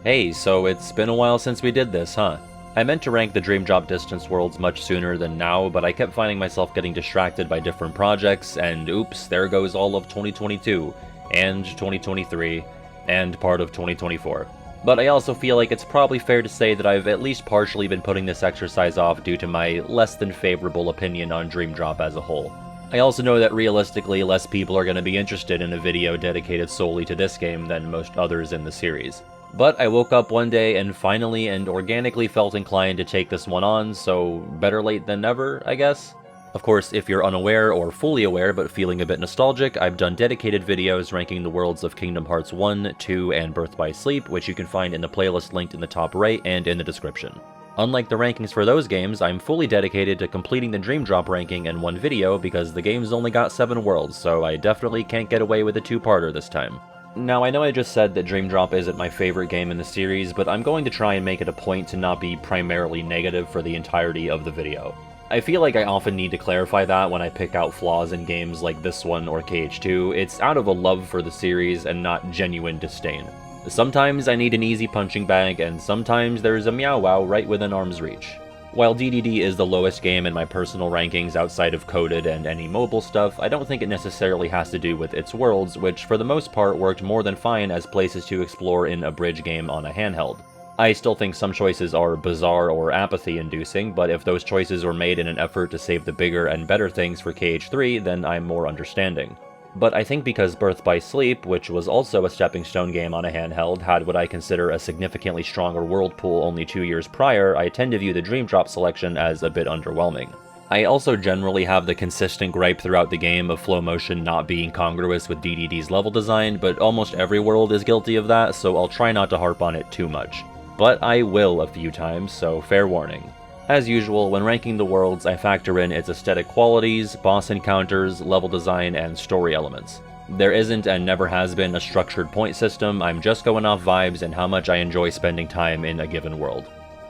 Hey, so it's been a while since we did this, huh? I meant to rank the Dream Drop Distance worlds much sooner than now, but I kept finding myself getting distracted by different projects, and oops, there goes all of 2022, and 2023, and part of 2024. But I also feel like it's probably fair to say that I've at least partially been putting this exercise off due to my less than favorable opinion on Dream Drop as a whole. I also know that realistically less people are going to be interested in a video dedicated solely to this game than most others in the series. But I woke up one day and finally and organically felt inclined to take this one on, so better late than never, I guess? Of course, if you're unaware or fully aware but feeling a bit nostalgic, I've done dedicated videos ranking the worlds of Kingdom Hearts 1, 2, and Birth by Sleep, which you can find in the playlist linked in the top right and in the description. Unlike the rankings for those games, I'm fully dedicated to completing the Dream Drop ranking in one video because the game's only got 7 worlds, so I definitely can't get away with a two-parter this time. Now, I know I just said that Dream Drop isn't my favorite game in the series, but I'm going to try and make it a point to not be primarily negative for the entirety of the video. I feel like I often need to clarify that when I pick out flaws in games like this one or KH2. It's out of a love for the series and not genuine disdain. Sometimes I need an easy punching bag, and sometimes there's a meow wow right within arm's reach. While DDD is the lowest game in my personal rankings outside of Coded and any mobile stuff, I don't think it necessarily has to do with its worlds, which for the most part worked more than fine as places to explore in a bridge game on a handheld. I still think some choices are bizarre or apathy-inducing, but if those choices were made in an effort to save the bigger and better things for KH3, then I'm more understanding. But I think because Birth by Sleep, which was also a stepping stone game on a handheld, had what I consider a significantly stronger world pool only 2 years prior, I tend to view the Dream Drop selection as a bit underwhelming. I also generally have the consistent gripe throughout the game of flow motion not being congruous with DDD's level design, but almost every world is guilty of that, so I'll try not to harp on it too much. But I will a few times, so fair warning. As usual, when ranking the worlds, I factor in its aesthetic qualities, boss encounters, level design, and story elements. There isn't and never has been a structured point system, I'm just going off vibes and how much I enjoy spending time in a given world.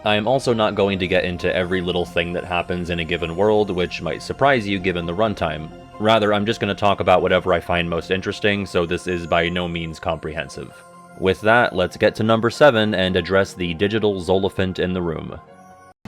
I am also not going to get into every little thing that happens in a given world, which might surprise you given the runtime. Rather, I'm just going to talk about whatever I find most interesting, so this is by no means comprehensive. With that, let's get to number 7 and address the digital Zoliphant in the room.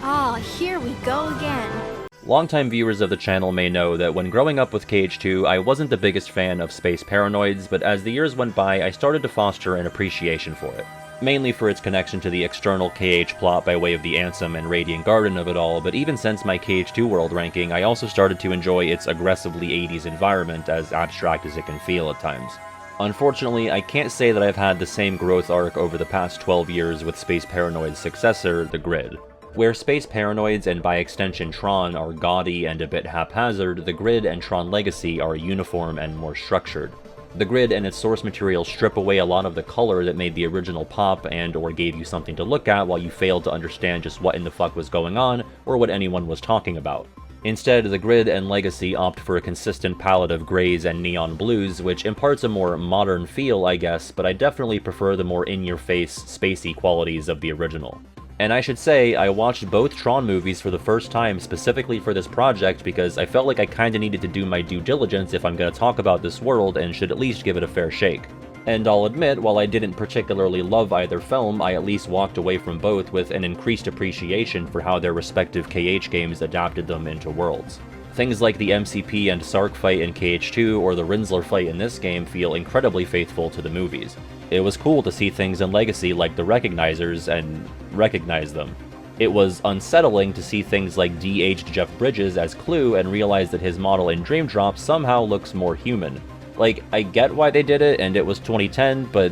Ah, here we go again. Longtime viewers of the channel may know that when growing up with KH2, I wasn't the biggest fan of Space Paranoids, but as the years went by, I started to foster an appreciation for it. Mainly for its connection to the external KH plot by way of the Ansem and Radiant Garden of it all, but even since my KH2 world ranking, I also started to enjoy its aggressively 80s environment, as abstract as it can feel at times. Unfortunately, I can't say that I've had the same growth arc over the past 12 years with Space Paranoid's successor, the Grid. Where Space Paranoids and by extension Tron are gaudy and a bit haphazard, the Grid and Tron Legacy are uniform and more structured. The Grid and its source material strip away a lot of the color that made the original pop and or gave you something to look at while you failed to understand just what in the fuck was going on or what anyone was talking about. Instead, the Grid and Legacy opt for a consistent palette of grays and neon blues, which imparts a more modern feel, I guess, but I definitely prefer the more in-your-face, spacey qualities of the original. And I should say, I watched both Tron movies for the first time specifically for this project because I felt like I kinda needed to do my due diligence if I'm gonna talk about this world and should at least give it a fair shake. And I'll admit, while I didn't particularly love either film, I at least walked away from both with an increased appreciation for how their respective KH games adapted them into worlds. Things like the MCP and Sark fight in KH2 or the Rinsler fight in this game feel incredibly faithful to the movies. It was cool to see things in Legacy like the Recognizers and recognize them. It was unsettling to see things like de-aged Jeff Bridges as Clue and realize that his model in Dream Drop somehow looks more human. Like, I get why they did it and it was 2010, but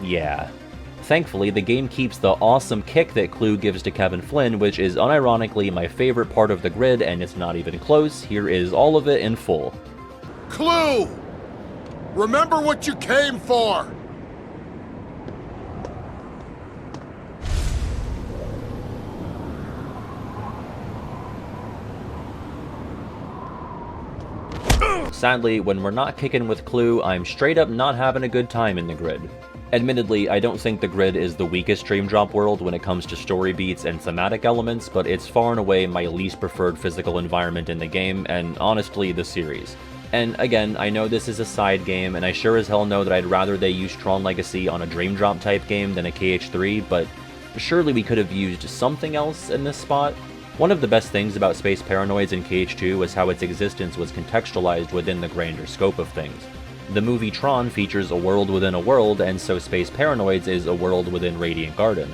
yeah. Thankfully, the game keeps the awesome kick that Clue gives to Kevin Flynn, which is unironically my favorite part of the Grid, and it's not even close. Here is all of it in full. Clue! Remember what you came for! Sadly, when we're not kicking with Clue, I'm straight up not having a good time in the Grid. Admittedly, I don't think the Grid is the weakest Dream Drop world when it comes to story beats and thematic elements, but it's far and away my least preferred physical environment in the game, and honestly, the series. And again, I know this is a side game, and I sure as hell know that I'd rather they use Tron Legacy on a Dream Drop type game than a KH3, but surely we could have used something else in this spot. One of the best things about Space Paranoids in KH2 was how its existence was contextualized within the grander scope of things. The movie Tron features a world within a world, and so Space Paranoids is a world within Radiant Garden.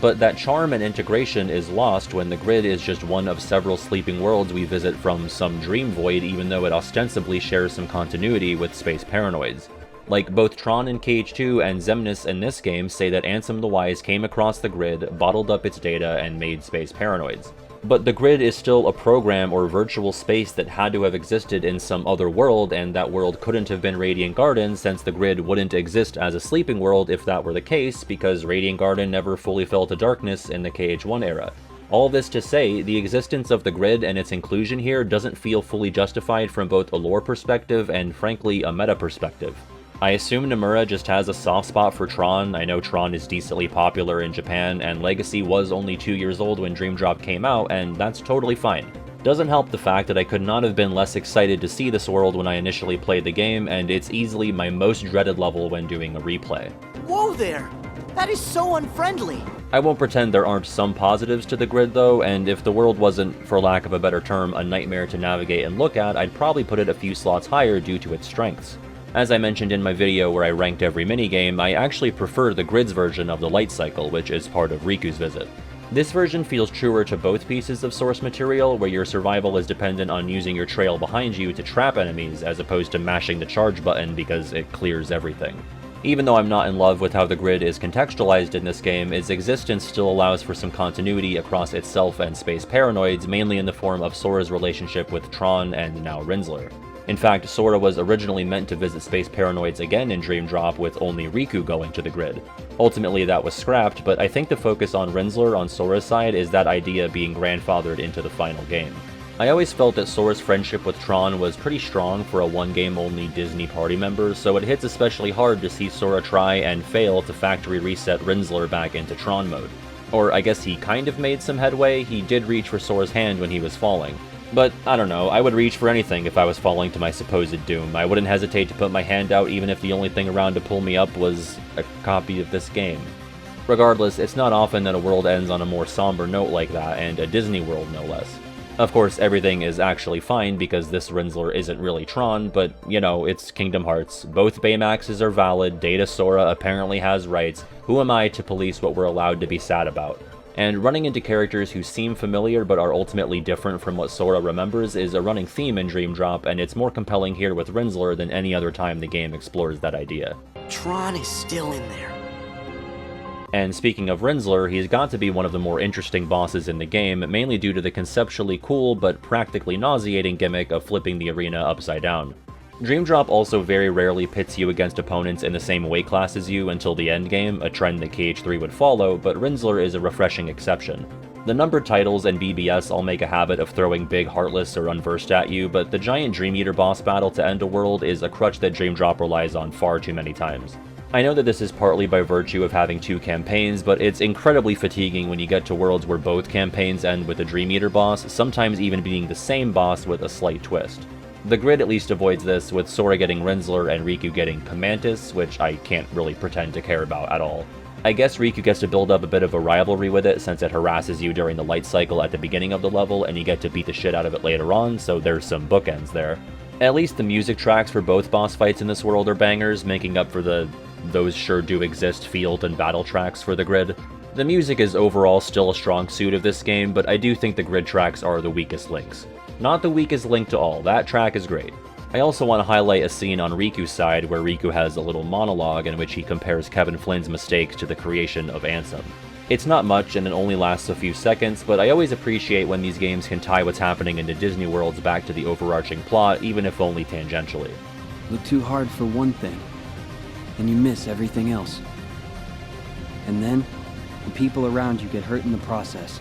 But that charm and integration is lost when the grid is just one of several sleeping worlds we visit from some dream void, even though it ostensibly shares some continuity with Space Paranoids. Like, both Tron in KH2 and Xemnas in this game say that Ansem the Wise came across the grid, bottled up its data, and made Space Paranoids. But the grid is still a program or virtual space that had to have existed in some other world, and that world couldn't have been Radiant Garden since the grid wouldn't exist as a sleeping world if that were the case, because Radiant Garden never fully fell to darkness in the KH1 era. All this to say, the existence of the grid and its inclusion here doesn't feel fully justified from both a lore perspective and, frankly, a meta perspective. I assume Nomura just has a soft spot for Tron. I know Tron is decently popular in Japan, and Legacy was only 2 years old when Dream Drop came out, and that's totally fine. Doesn't help the fact that I could not have been less excited to see this world when I initially played the game, and it's easily my most dreaded level when doing a replay. Whoa there! That is so unfriendly! I won't pretend there aren't some positives to the grid though, and if the world wasn't, for lack of a better term, a nightmare to navigate and look at, I'd probably put it a few slots higher due to its strengths. As I mentioned in my video where I ranked every minigame, I actually prefer the grid's version of the light cycle, which is part of Riku's visit. This version feels truer to both pieces of source material, where your survival is dependent on using your trail behind you to trap enemies as opposed to mashing the charge button because it clears everything. Even though I'm not in love with how the grid is contextualized in this game, its existence still allows for some continuity across itself and Space Paranoids, mainly in the form of Sora's relationship with Tron and now Rinzler. In fact, Sora was originally meant to visit Space Paranoids again in Dream Drop with only Riku going to the grid. Ultimately that was scrapped, but I think the focus on Rinzler on Sora's side is that idea being grandfathered into the final game. I always felt that Sora's friendship with Tron was pretty strong for a one-game-only Disney party member, so it hits especially hard to see Sora try and fail to factory reset Rinzler back into Tron mode. Or I guess he kind of made some headway. He did reach for Sora's hand when he was falling. But, I don't know, I would reach for anything if I was falling to my supposed doom. I wouldn't hesitate to put my hand out even if the only thing around to pull me up was a copy of this game. Regardless, it's not often that a world ends on a more somber note like that, and a Disney world no less. Of course, everything is actually fine because this Rinzler isn't really Tron, but, you know, it's Kingdom Hearts. Both Baymaxes are valid, Data Sora apparently has rights. Who am I to police what we're allowed to be sad about? And running into characters who seem familiar but are ultimately different from what Sora remembers is a running theme in Dream Drop, and it's more compelling here with Rinzler than any other time the game explores that idea. Tron is still in there. And speaking of Rinzler, he's got to be one of the more interesting bosses in the game, mainly due to the conceptually cool but practically nauseating gimmick of flipping the arena upside down. Dream Drop also very rarely pits you against opponents in the same weight class as you until the endgame, a trend that KH3 would follow, but Rinzler is a refreshing exception. The numbered titles and BBS all make a habit of throwing big Heartless or Unversed at you, but the giant Dream Eater boss battle to end a world is a crutch that Dream Drop relies on far too many times. I know that this is partly by virtue of having two campaigns, but it's incredibly fatiguing when you get to worlds where both campaigns end with a Dream Eater boss, sometimes even being the same boss with a slight twist. The grid at least avoids this, with Sora getting Rinzler and Riku getting Pamantis, which I can't really pretend to care about at all. I guess Riku gets to build up a bit of a rivalry with it since it harasses you during the light cycle at the beginning of the level and you get to beat the shit out of it later on, so there's some bookends there. At least the music tracks for both boss fights in this world are bangers, making up for the "those sure do exist" field and battle tracks for the grid. The music is overall still a strong suit of this game, but I do think the grid tracks are the weakest links. Not the weakest link to all, that track is great. I also want to highlight a scene on Riku's side where Riku has a little monologue in which he compares Kevin Flynn's mistakes to the creation of Ansem. It's not much and it only lasts a few seconds, but I always appreciate when these games can tie what's happening in the Disney worlds back to the overarching plot, even if only tangentially. Look too hard for one thing, and you miss everything else. And then, the people around you get hurt in the process.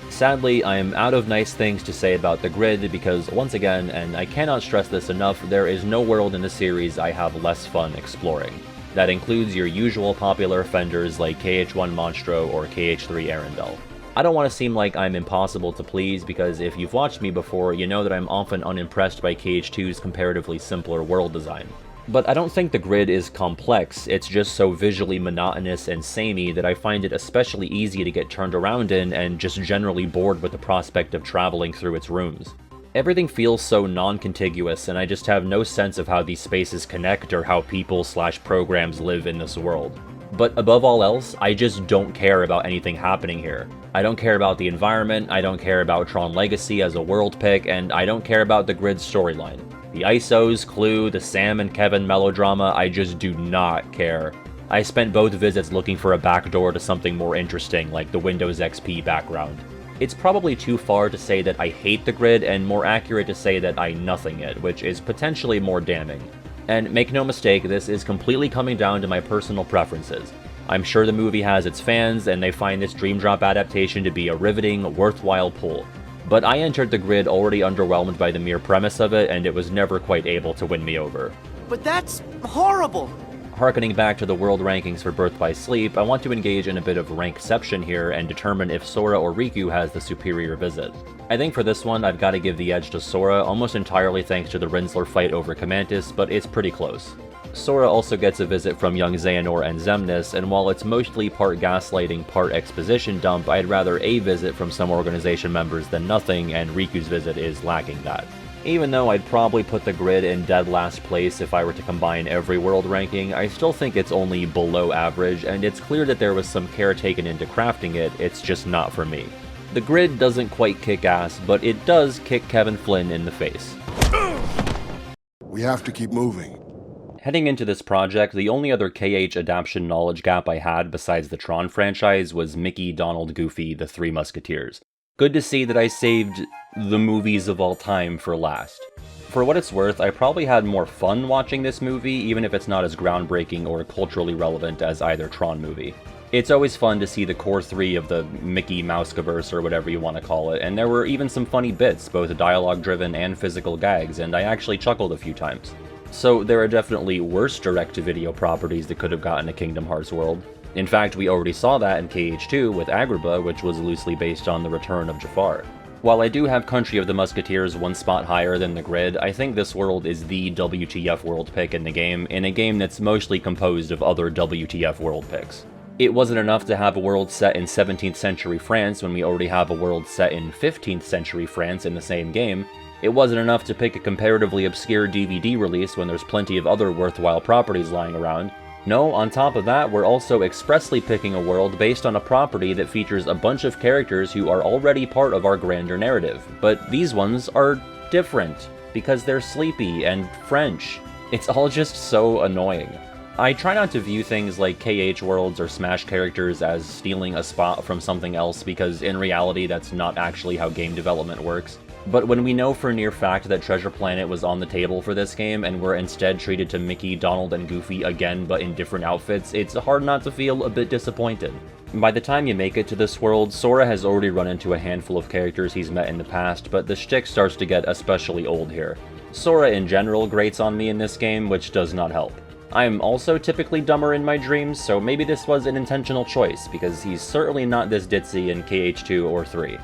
Sadly, I am out of nice things to say about the grid because, once again, and I cannot stress this enough, there is no world in the series I have less fun exploring. That includes your usual popular offenders like KH1 Monstro or KH3 Arendelle. I don't want to seem like I'm impossible to please, because if you've watched me before, you know that I'm often unimpressed by KH2's comparatively simpler world design. But I don't think the grid is complex, it's just so visually monotonous and samey that I find it especially easy to get turned around in and just generally bored with the prospect of traveling through its rooms. Everything feels so non-contiguous, and I just have no sense of how these spaces connect or how people/programs live in this world. But above all else, I just don't care about anything happening here. I don't care about the environment, I don't care about Tron Legacy as a world pick, and I don't care about the grid's storyline. The ISOs, Clue, the Sam and Kevin melodrama, I just do not care. I spent both visits looking for a backdoor to something more interesting, like the Windows XP background. It's probably too far to say that I hate the grid, and more accurate to say that I nothing it, which is potentially more damning. And make no mistake, this is completely coming down to my personal preferences. I'm sure the movie has its fans, and they find this Dream Drop adaptation to be a riveting, worthwhile pull. But I entered the grid already underwhelmed by the mere premise of it, and it was never quite able to win me over. But that's horrible! Harkening back to the world rankings for Birth by Sleep, I want to engage in a bit of rankception here and determine if Sora or Riku has the superior visit. I think for this one, I've got to give the edge to Sora, almost entirely thanks to the Rinsler fight over Camantis, but it's pretty close. Sora also gets a visit from young Xehanort and Xemnas, and while it's mostly part gaslighting, part exposition dump, I'd rather a visit from some organization members than nothing, and Riku's visit is lacking that. Even though I'd probably put the grid in dead last place if I were to combine every world ranking, I still think it's only below average, and it's clear that there was some care taken into crafting it, it's just not for me. The grid doesn't quite kick ass, but it does kick Kevin Flynn in the face. We have to keep moving. Heading into this project, the only other KH adaptation knowledge gap I had besides the Tron franchise was Mickey, Donald, Goofy, the Three Musketeers. Good to see that I saved the movies of all time for last. For what it's worth, I probably had more fun watching this movie, even if it's not as groundbreaking or culturally relevant as either Tron movie. It's always fun to see the core three of the Mickey Mousecaverse or whatever you want to call it, and there were even some funny bits, both dialogue-driven and physical gags, and I actually chuckled a few times. So there are definitely worse direct-to-video properties that could have gotten a Kingdom Hearts world. In fact, we already saw that in KH2 with Agrabah, which was loosely based on the return of Jafar. While I do have Country of the Musketeers one spot higher than the grid, I think this world is the WTF world pick in a game that's mostly composed of other WTF world picks. It wasn't enough to have a world set in 17th century France when we already have a world set in 15th century France in the same game. It wasn't enough to pick a comparatively obscure DVD release when there's plenty of other worthwhile properties lying around. No, on top of that, we're also expressly picking a world based on a property that features a bunch of characters who are already part of our grander narrative. But these ones are different, because they're sleepy and French. It's all just so annoying. I try not to view things like KH worlds or Smash characters as stealing a spot from something else, because in reality that's not actually how game development works. But when we know for near fact that Treasure Planet was on the table for this game, and we're instead treated to Mickey, Donald, and Goofy again but in different outfits, it's hard not to feel a bit disappointed. By the time you make it to this world, Sora has already run into a handful of characters he's met in the past, but the shtick starts to get especially old here. Sora in general grates on me in this game, which does not help. I'm also typically dumber in my dreams, so maybe this was an intentional choice, because he's certainly not this ditzy in KH2 or 3.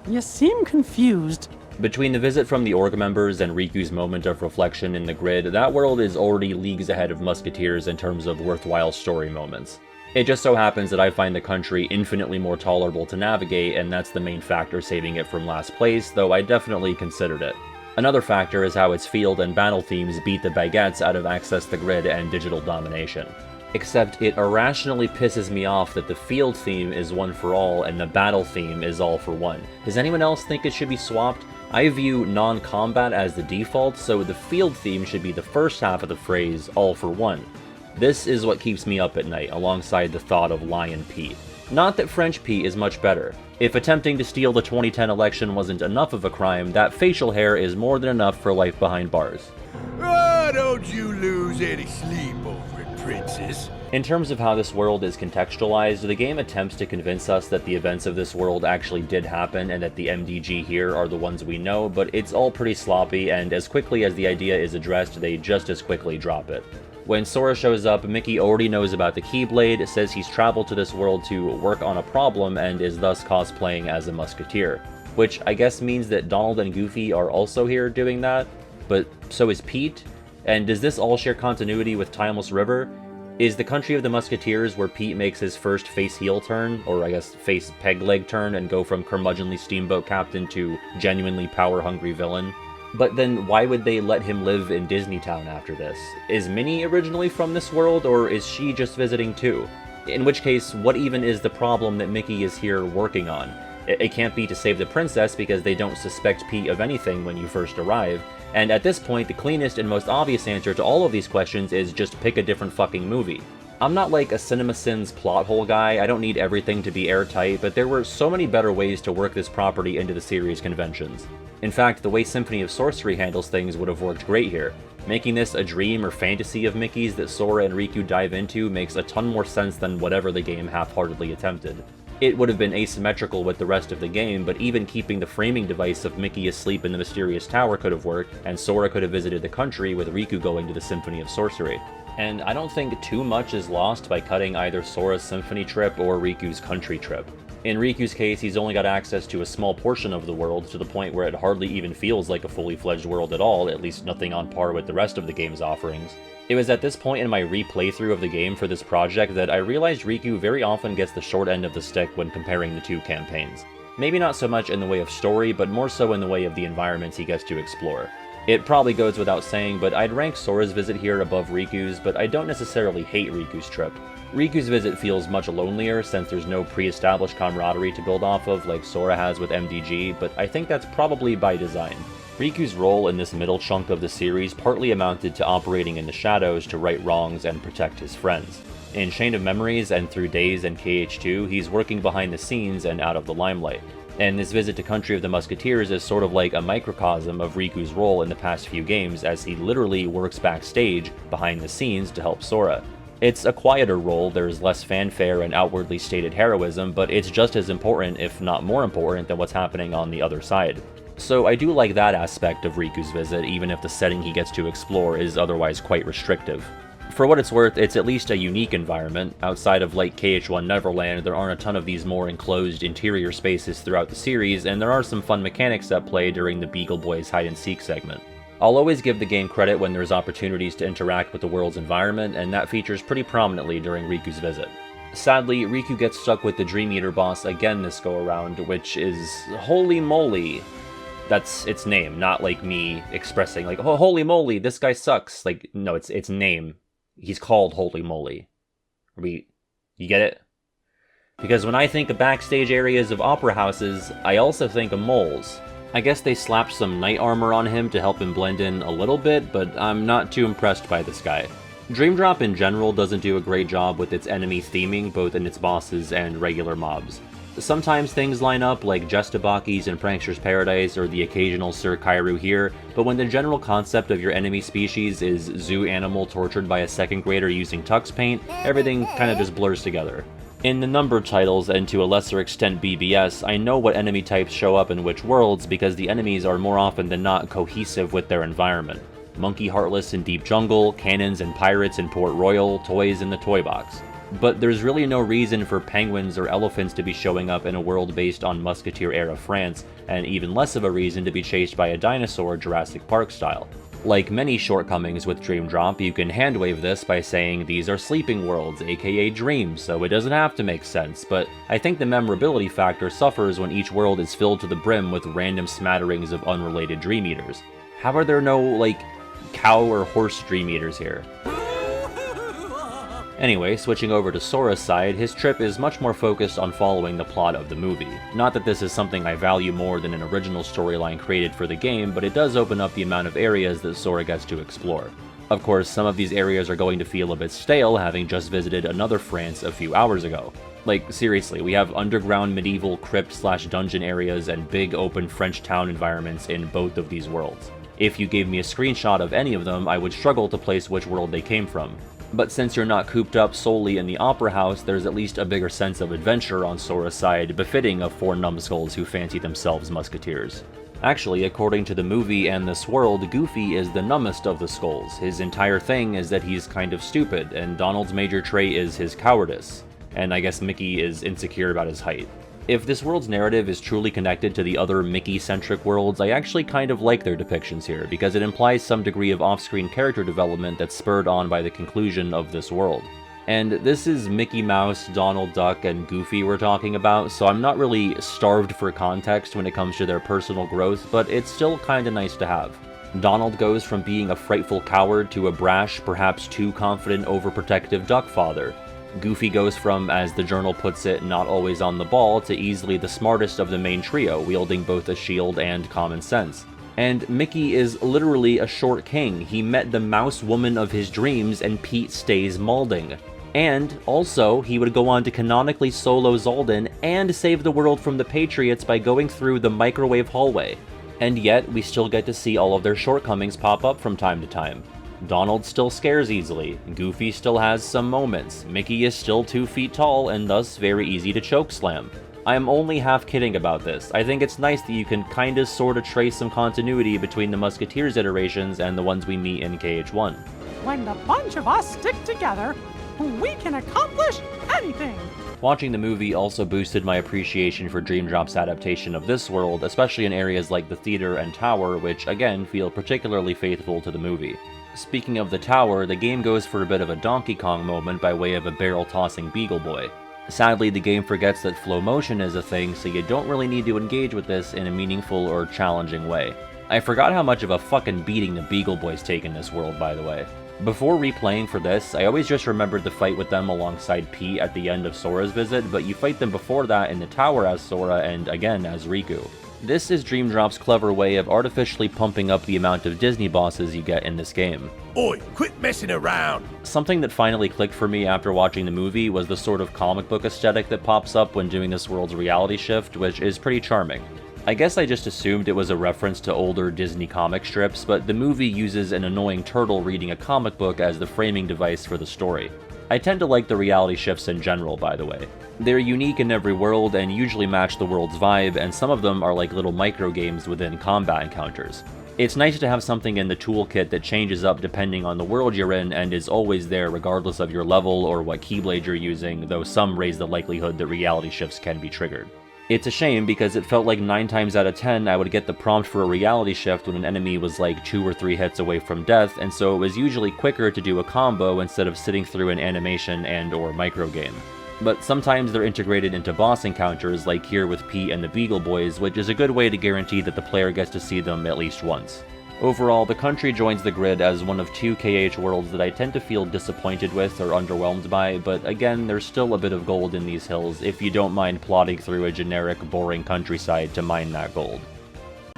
You seem confused. Between the visit from the org members and Riku's moment of reflection in the grid, that world is already leagues ahead of Musketeers in terms of worthwhile story moments. It just so happens that I find the country infinitely more tolerable to navigate, and that's the main factor saving it from last place, though I definitely considered it. Another factor is how its field and battle themes beat the baguettes out of Access the Grid and Digital Domination. Except it irrationally pisses me off that the field theme is one for all and the battle theme is all for one. Does anyone else think it should be swapped? I view non-combat as the default, so the field theme should be the first half of the phrase, all for one. This is what keeps me up at night, alongside the thought of Lion Pete. Not that French Pete is much better. If attempting to steal the 2010 election wasn't enough of a crime, that facial hair is more than enough for life behind bars. Oh, don't you lose any sleep over it, princess. In terms of how this world is contextualized, the game attempts to convince us that the events of this world actually did happen and that the MDG here are the ones we know, but it's all pretty sloppy, and as quickly as the idea is addressed, they just as quickly drop it. When Sora shows up, Mickey already knows about the Keyblade, says he's traveled to this world to work on a problem, and is thus cosplaying as a musketeer. Which I guess means that Donald and Goofy are also here doing that, but so is Pete? And does this all share continuity with Timeless River? Is the Country of the Musketeers where Pete makes his first face-heel turn, or I guess face-peg-leg turn, and go from curmudgeonly steamboat captain to genuinely power-hungry villain? But then why would they let him live in Disneytown after this? Is Minnie originally from this world, or is she just visiting too? In which case, what even is the problem that Mickey is here working on? It can't be to save the princess because they don't suspect Pete of anything when you first arrive, and at this point the cleanest and most obvious answer to all of these questions is just pick a different fucking movie. I'm not like a CinemaSins plot hole guy, I don't need everything to be airtight, but there were so many better ways to work this property into the series conventions. In fact, the way Symphony of Sorcery handles things would have worked great here. Making this a dream or fantasy of Mickey's that Sora and Riku dive into makes a ton more sense than whatever the game half-heartedly attempted. It would have been asymmetrical with the rest of the game, but even keeping the framing device of Mickey asleep in the mysterious tower could have worked, and Sora could have visited the country with Riku going to the Symphony of Sorcery. And I don't think too much is lost by cutting either Sora's Symphony trip or Riku's country trip. In Riku's case, he's only got access to a small portion of the world, to the point where it hardly even feels like a fully fledged world at all, at least nothing on par with the rest of the game's offerings. It was at this point in my replaythrough of the game for this project that I realized Riku very often gets the short end of the stick when comparing the two campaigns. Maybe not so much in the way of story, but more so in the way of the environments he gets to explore. It probably goes without saying, but I'd rank Sora's visit here above Riku's, but I don't necessarily hate Riku's trip. Riku's visit feels much lonelier since there's no pre-established camaraderie to build off of like Sora has with MDG, but I think that's probably by design. Riku's role in this middle chunk of the series partly amounted to operating in the shadows to right wrongs and protect his friends. In Chain of Memories and through Days and KH2, he's working behind the scenes and out of the limelight. And this visit to Country of the Musketeers is sort of like a microcosm of Riku's role in the past few games, as he literally works backstage, behind the scenes, to help Sora. It's a quieter role, there's less fanfare and outwardly stated heroism, but it's just as important, if not more important, than what's happening on the other side. So I do like that aspect of Riku's visit, even if the setting he gets to explore is otherwise quite restrictive. For what it's worth, it's at least a unique environment. Outside of like KH1 Neverland, there aren't a ton of these more enclosed interior spaces throughout the series, and there are some fun mechanics at play during the Beagle Boys hide-and-seek segment. I'll always give the game credit when there's opportunities to interact with the world's environment, and that features pretty prominently during Riku's visit. Sadly, Riku gets stuck with the Dream Eater boss again this go-around, which is holy moly. That's its name, not like me expressing like, oh, holy moly, this guy sucks. Like, no, it's name. He's called Holy Moly. You get it? Because when I think of backstage areas of opera houses, I also think of moles. I guess they slapped some knight armor on him to help him blend in a little bit, but I'm not too impressed by this guy. Dream Drop in general doesn't do a great job with its enemy theming, both in its bosses and regular mobs. Sometimes things line up, like Justabaki's in Prankster's Paradise or the occasional Sir Kairu here, but when the general concept of your enemy species is zoo animal tortured by a second grader using tux paint, everything kinda just blurs together. In the numbered titles, and to a lesser extent BBS, I know what enemy types show up in which worlds because the enemies are more often than not cohesive with their environment. Monkey Heartless in Deep Jungle, Cannons and Pirates in Port Royal, Toys in the Toy Box. But there's really no reason for penguins or elephants to be showing up in a world based on Musketeer-era France, and even less of a reason to be chased by a dinosaur Jurassic Park style. Like many shortcomings with Dream Drop, you can handwave this by saying these are sleeping worlds, aka dreams, so it doesn't have to make sense, but I think the memorability factor suffers when each world is filled to the brim with random smatterings of unrelated Dream Eaters. How are there no, like, cow or horse Dream Eaters here? Anyway, switching over to Sora's side, his trip is much more focused on following the plot of the movie. Not that this is something I value more than an original storyline created for the game, but it does open up the amount of areas that Sora gets to explore. Of course, some of these areas are going to feel a bit stale, having just visited another France a few hours ago. Like, seriously, we have underground medieval crypt/dungeon areas and big open French town environments in both of these worlds. If you gave me a screenshot of any of them, I would struggle to place which world they came from. But since you're not cooped up solely in the Opera House, there's at least a bigger sense of adventure on Sora's side, befitting of four numbskulls who fancy themselves musketeers. Actually, according to the movie and this world, Goofy is the numbest of the skulls. His entire thing is that he's kind of stupid, and Donald's major trait is his cowardice. And I guess Mickey is insecure about his height. If this world's narrative is truly connected to the other Mickey-centric worlds, I actually kind of like their depictions here, because it implies some degree of off-screen character development that's spurred on by the conclusion of this world. And this is Mickey Mouse, Donald Duck, and Goofy we're talking about, so I'm not really starved for context when it comes to their personal growth, but it's still kinda nice to have. Donald goes from being a frightful coward to a brash, perhaps too confident, overprotective duck father. Goofy goes from, as the journal puts it, not always on the ball, to easily the smartest of the main trio, wielding both a shield and common sense. And Mickey is literally a short king. He met the mouse woman of his dreams, and Pete stays malding. And, also, he would go on to canonically solo Zaldin and save the world from the Patriots by going through the microwave hallway. And yet, we still get to see all of their shortcomings pop up from time to time. Donald still scares easily, Goofy still has some moments, Mickey is still 2 feet tall and thus very easy to chokeslam. I am only half kidding about this. I think it's nice that you can kinda sorta trace some continuity between the Musketeers iterations and the ones we meet in KH1. When the bunch of us stick together, we can accomplish anything! Watching the movie also boosted my appreciation for Dream Drop's adaptation of this world, especially in areas like the theater and tower, which again feel particularly faithful to the movie. Speaking of the tower, the game goes for a bit of a Donkey Kong moment by way of a barrel-tossing Beagle Boy. Sadly, the game forgets that flow motion is a thing, so you don't really need to engage with this in a meaningful or challenging way. I forgot how much of a fucking beating the Beagle Boys take in this world, by the way. Before replaying for this, I always just remembered the fight with them alongside Pete at the end of Sora's visit, but you fight them before that in the tower as Sora and, again, as Riku. This is Dream Drop's clever way of artificially pumping up the amount of Disney bosses you get in this game. Oi, quit messing around! Something that finally clicked for me after watching the movie was the sort of comic book aesthetic that pops up when doing this world's reality shift, which is pretty charming. I guess I just assumed it was a reference to older Disney comic strips, but the movie uses an annoying turtle reading a comic book as the framing device for the story. I tend to like the reality shifts in general, by the way. They're unique in every world and usually match the world's vibe, and some of them are like little micro games within combat encounters. It's nice to have something in the toolkit that changes up depending on the world you're in and is always there regardless of your level or what keyblade you're using, though some raise the likelihood that reality shifts can be triggered. It's a shame because it felt like 9 times out of 10 I would get the prompt for a reality shift when an enemy was like 2 or 3 hits away from death, and so it was usually quicker to do a combo instead of sitting through an animation and or micro game. But sometimes they're integrated into boss encounters like here with Pete and the Beagle Boys, which is a good way to guarantee that the player gets to see them at least once. Overall, the country joins the grid as one of 2 KH worlds that I tend to feel disappointed with or underwhelmed by, but again, there's still a bit of gold in these hills if you don't mind plodding through a generic, boring countryside to mine that gold.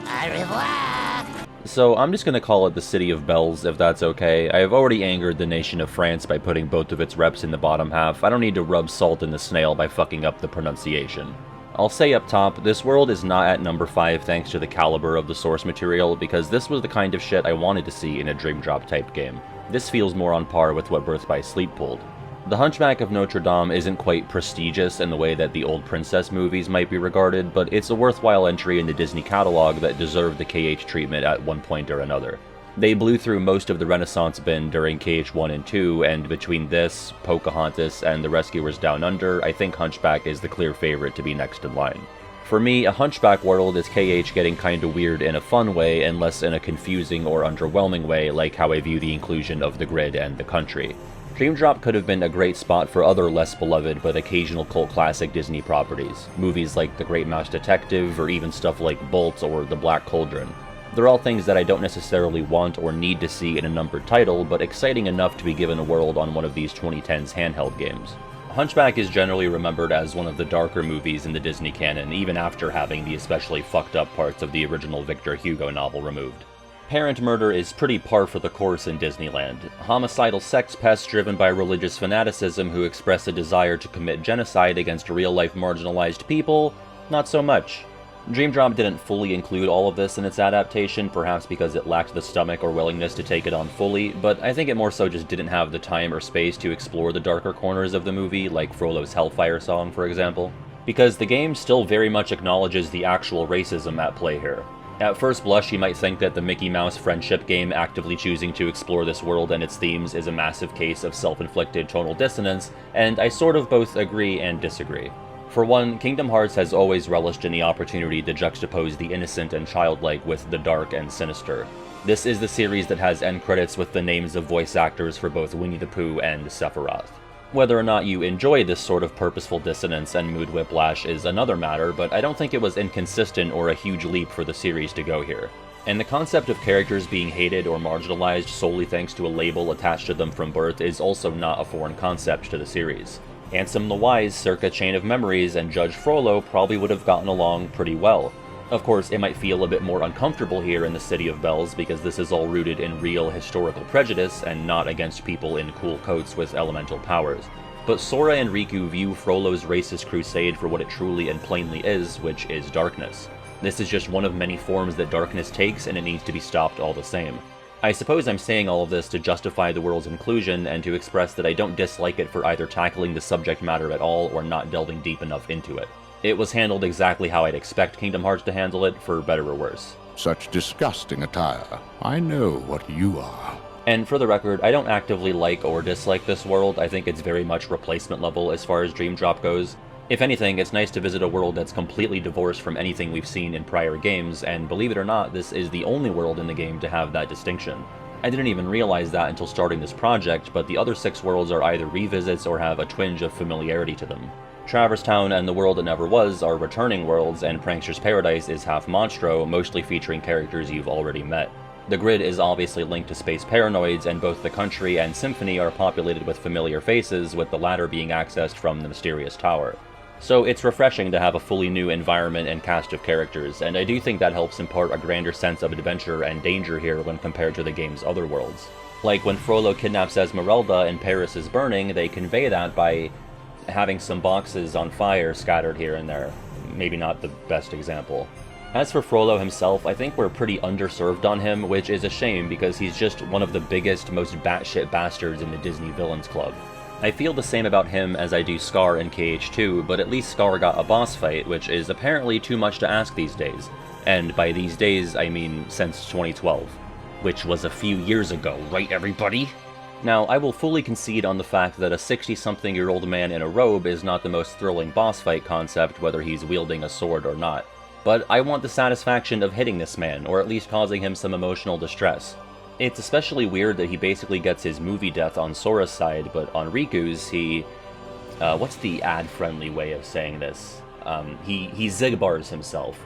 Au revoir! So I'm just gonna call it the City of Bells, if that's okay. I have already angered the nation of France by putting both of its reps in the bottom half. I don't need to rub salt in the snail by fucking up the pronunciation. I'll say up top, this world is not at number 5 thanks to the caliber of the source material, because this was the kind of shit I wanted to see in a Dream Drop type game. This feels more on par with what Birth by Sleep pulled. The Hunchback of Notre Dame isn't quite prestigious in the way that the old princess movies might be regarded, but it's a worthwhile entry in the Disney catalog that deserved the KH treatment at one point or another. They blew through most of the Renaissance bin during KH1 and 2, and between this, Pocahontas, and The Rescuers Down Under, I think Hunchback is the clear favorite to be next in line. For me, a Hunchback world is KH getting kinda weird in a fun way, and less in a confusing or underwhelming way like how I view the inclusion of the grid and the country. Dream Drop could have been a great spot for other less beloved but occasional cult classic Disney properties, movies like The Great Mouse Detective, or even stuff like Bolt or The Black Cauldron. They're all things that I don't necessarily want or need to see in a numbered title, but exciting enough to be given a world on one of these 2010s handheld games. Hunchback is generally remembered as one of the darker movies in the Disney canon, even after having the especially fucked up parts of the original Victor Hugo novel removed. Parent murder is pretty par for the course in Disneyland. Homicidal sex pests driven by religious fanaticism who express a desire to commit genocide against real-life marginalized people? Not so much. Dream Drop didn't fully include all of this in its adaptation, perhaps because it lacked the stomach or willingness to take it on fully, but I think it more so just didn't have the time or space to explore the darker corners of the movie, like Frollo's Hellfire song, for example. Because the game still very much acknowledges the actual racism at play here. At first blush, you might think that the Mickey Mouse friendship game actively choosing to explore this world and its themes is a massive case of self-inflicted tonal dissonance, and I sort of both agree and disagree. For one, Kingdom Hearts has always relished in the opportunity to juxtapose the innocent and childlike with the dark and sinister. This is the series that has end credits with the names of voice actors for both Winnie the Pooh and Sephiroth. Whether or not you enjoy this sort of purposeful dissonance and mood whiplash is another matter, but I don't think it was inconsistent or a huge leap for the series to go here. And the concept of characters being hated or marginalized solely thanks to a label attached to them from birth is also not a foreign concept to the series. Ansem the Wise circa Chain of Memories and Judge Frollo probably would have gotten along pretty well. Of course, it might feel a bit more uncomfortable here in the City of Bells because this is all rooted in real historical prejudice and not against people in cool coats with elemental powers. But Sora and Riku view Frollo's racist crusade for what it truly and plainly is, which is darkness. This is just one of many forms that darkness takes, and it needs to be stopped all the same. I suppose I'm saying all of this to justify the world's inclusion and to express that I don't dislike it for either tackling the subject matter at all or not delving deep enough into it. It was handled exactly how I'd expect Kingdom Hearts to handle it, for better or worse. Such disgusting attire. I know what you are. And for the record, I don't actively like or dislike this world. I think it's very much replacement level as far as Dream Drop goes. If anything, it's nice to visit a world that's completely divorced from anything we've seen in prior games, and believe it or not, this is the only world in the game to have that distinction. I didn't even realize that until starting this project, but the other 6 worlds are either revisits or have a twinge of familiarity to them. Traverse Town and The World That Never Was are returning worlds, and Prankster's Paradise is half Monstro, mostly featuring characters you've already met. The grid is obviously linked to Space Paranoids, and both the country and Symphony are populated with familiar faces, with the latter being accessed from the mysterious tower. So it's refreshing to have a fully new environment and cast of characters, and I do think that helps impart a grander sense of adventure and danger here when compared to the game's other worlds. Like when Frollo kidnaps Esmeralda and Paris is burning, they convey that by having some boxes on fire scattered here and there. Maybe not the best example. As for Frollo himself, I think we're pretty underserved on him, which is a shame because he's just one of the biggest, most batshit bastards in the Disney Villains Club. I feel the same about him as I do Scar in KH2, but at least Scar got a boss fight, which is apparently too much to ask these days. And by these days, I mean since 2012. Which was a few years ago, right everybody? Now, I will fully concede on the fact that a 60-something-year-old man in a robe is not the most thrilling boss fight concept, whether he's wielding a sword or not. But I want the satisfaction of hitting this man, or at least causing him some emotional distress. It's especially weird that he basically gets his movie death on Sora's side, but on Riku's, he... what's the ad-friendly way of saying this? He Zigbars himself.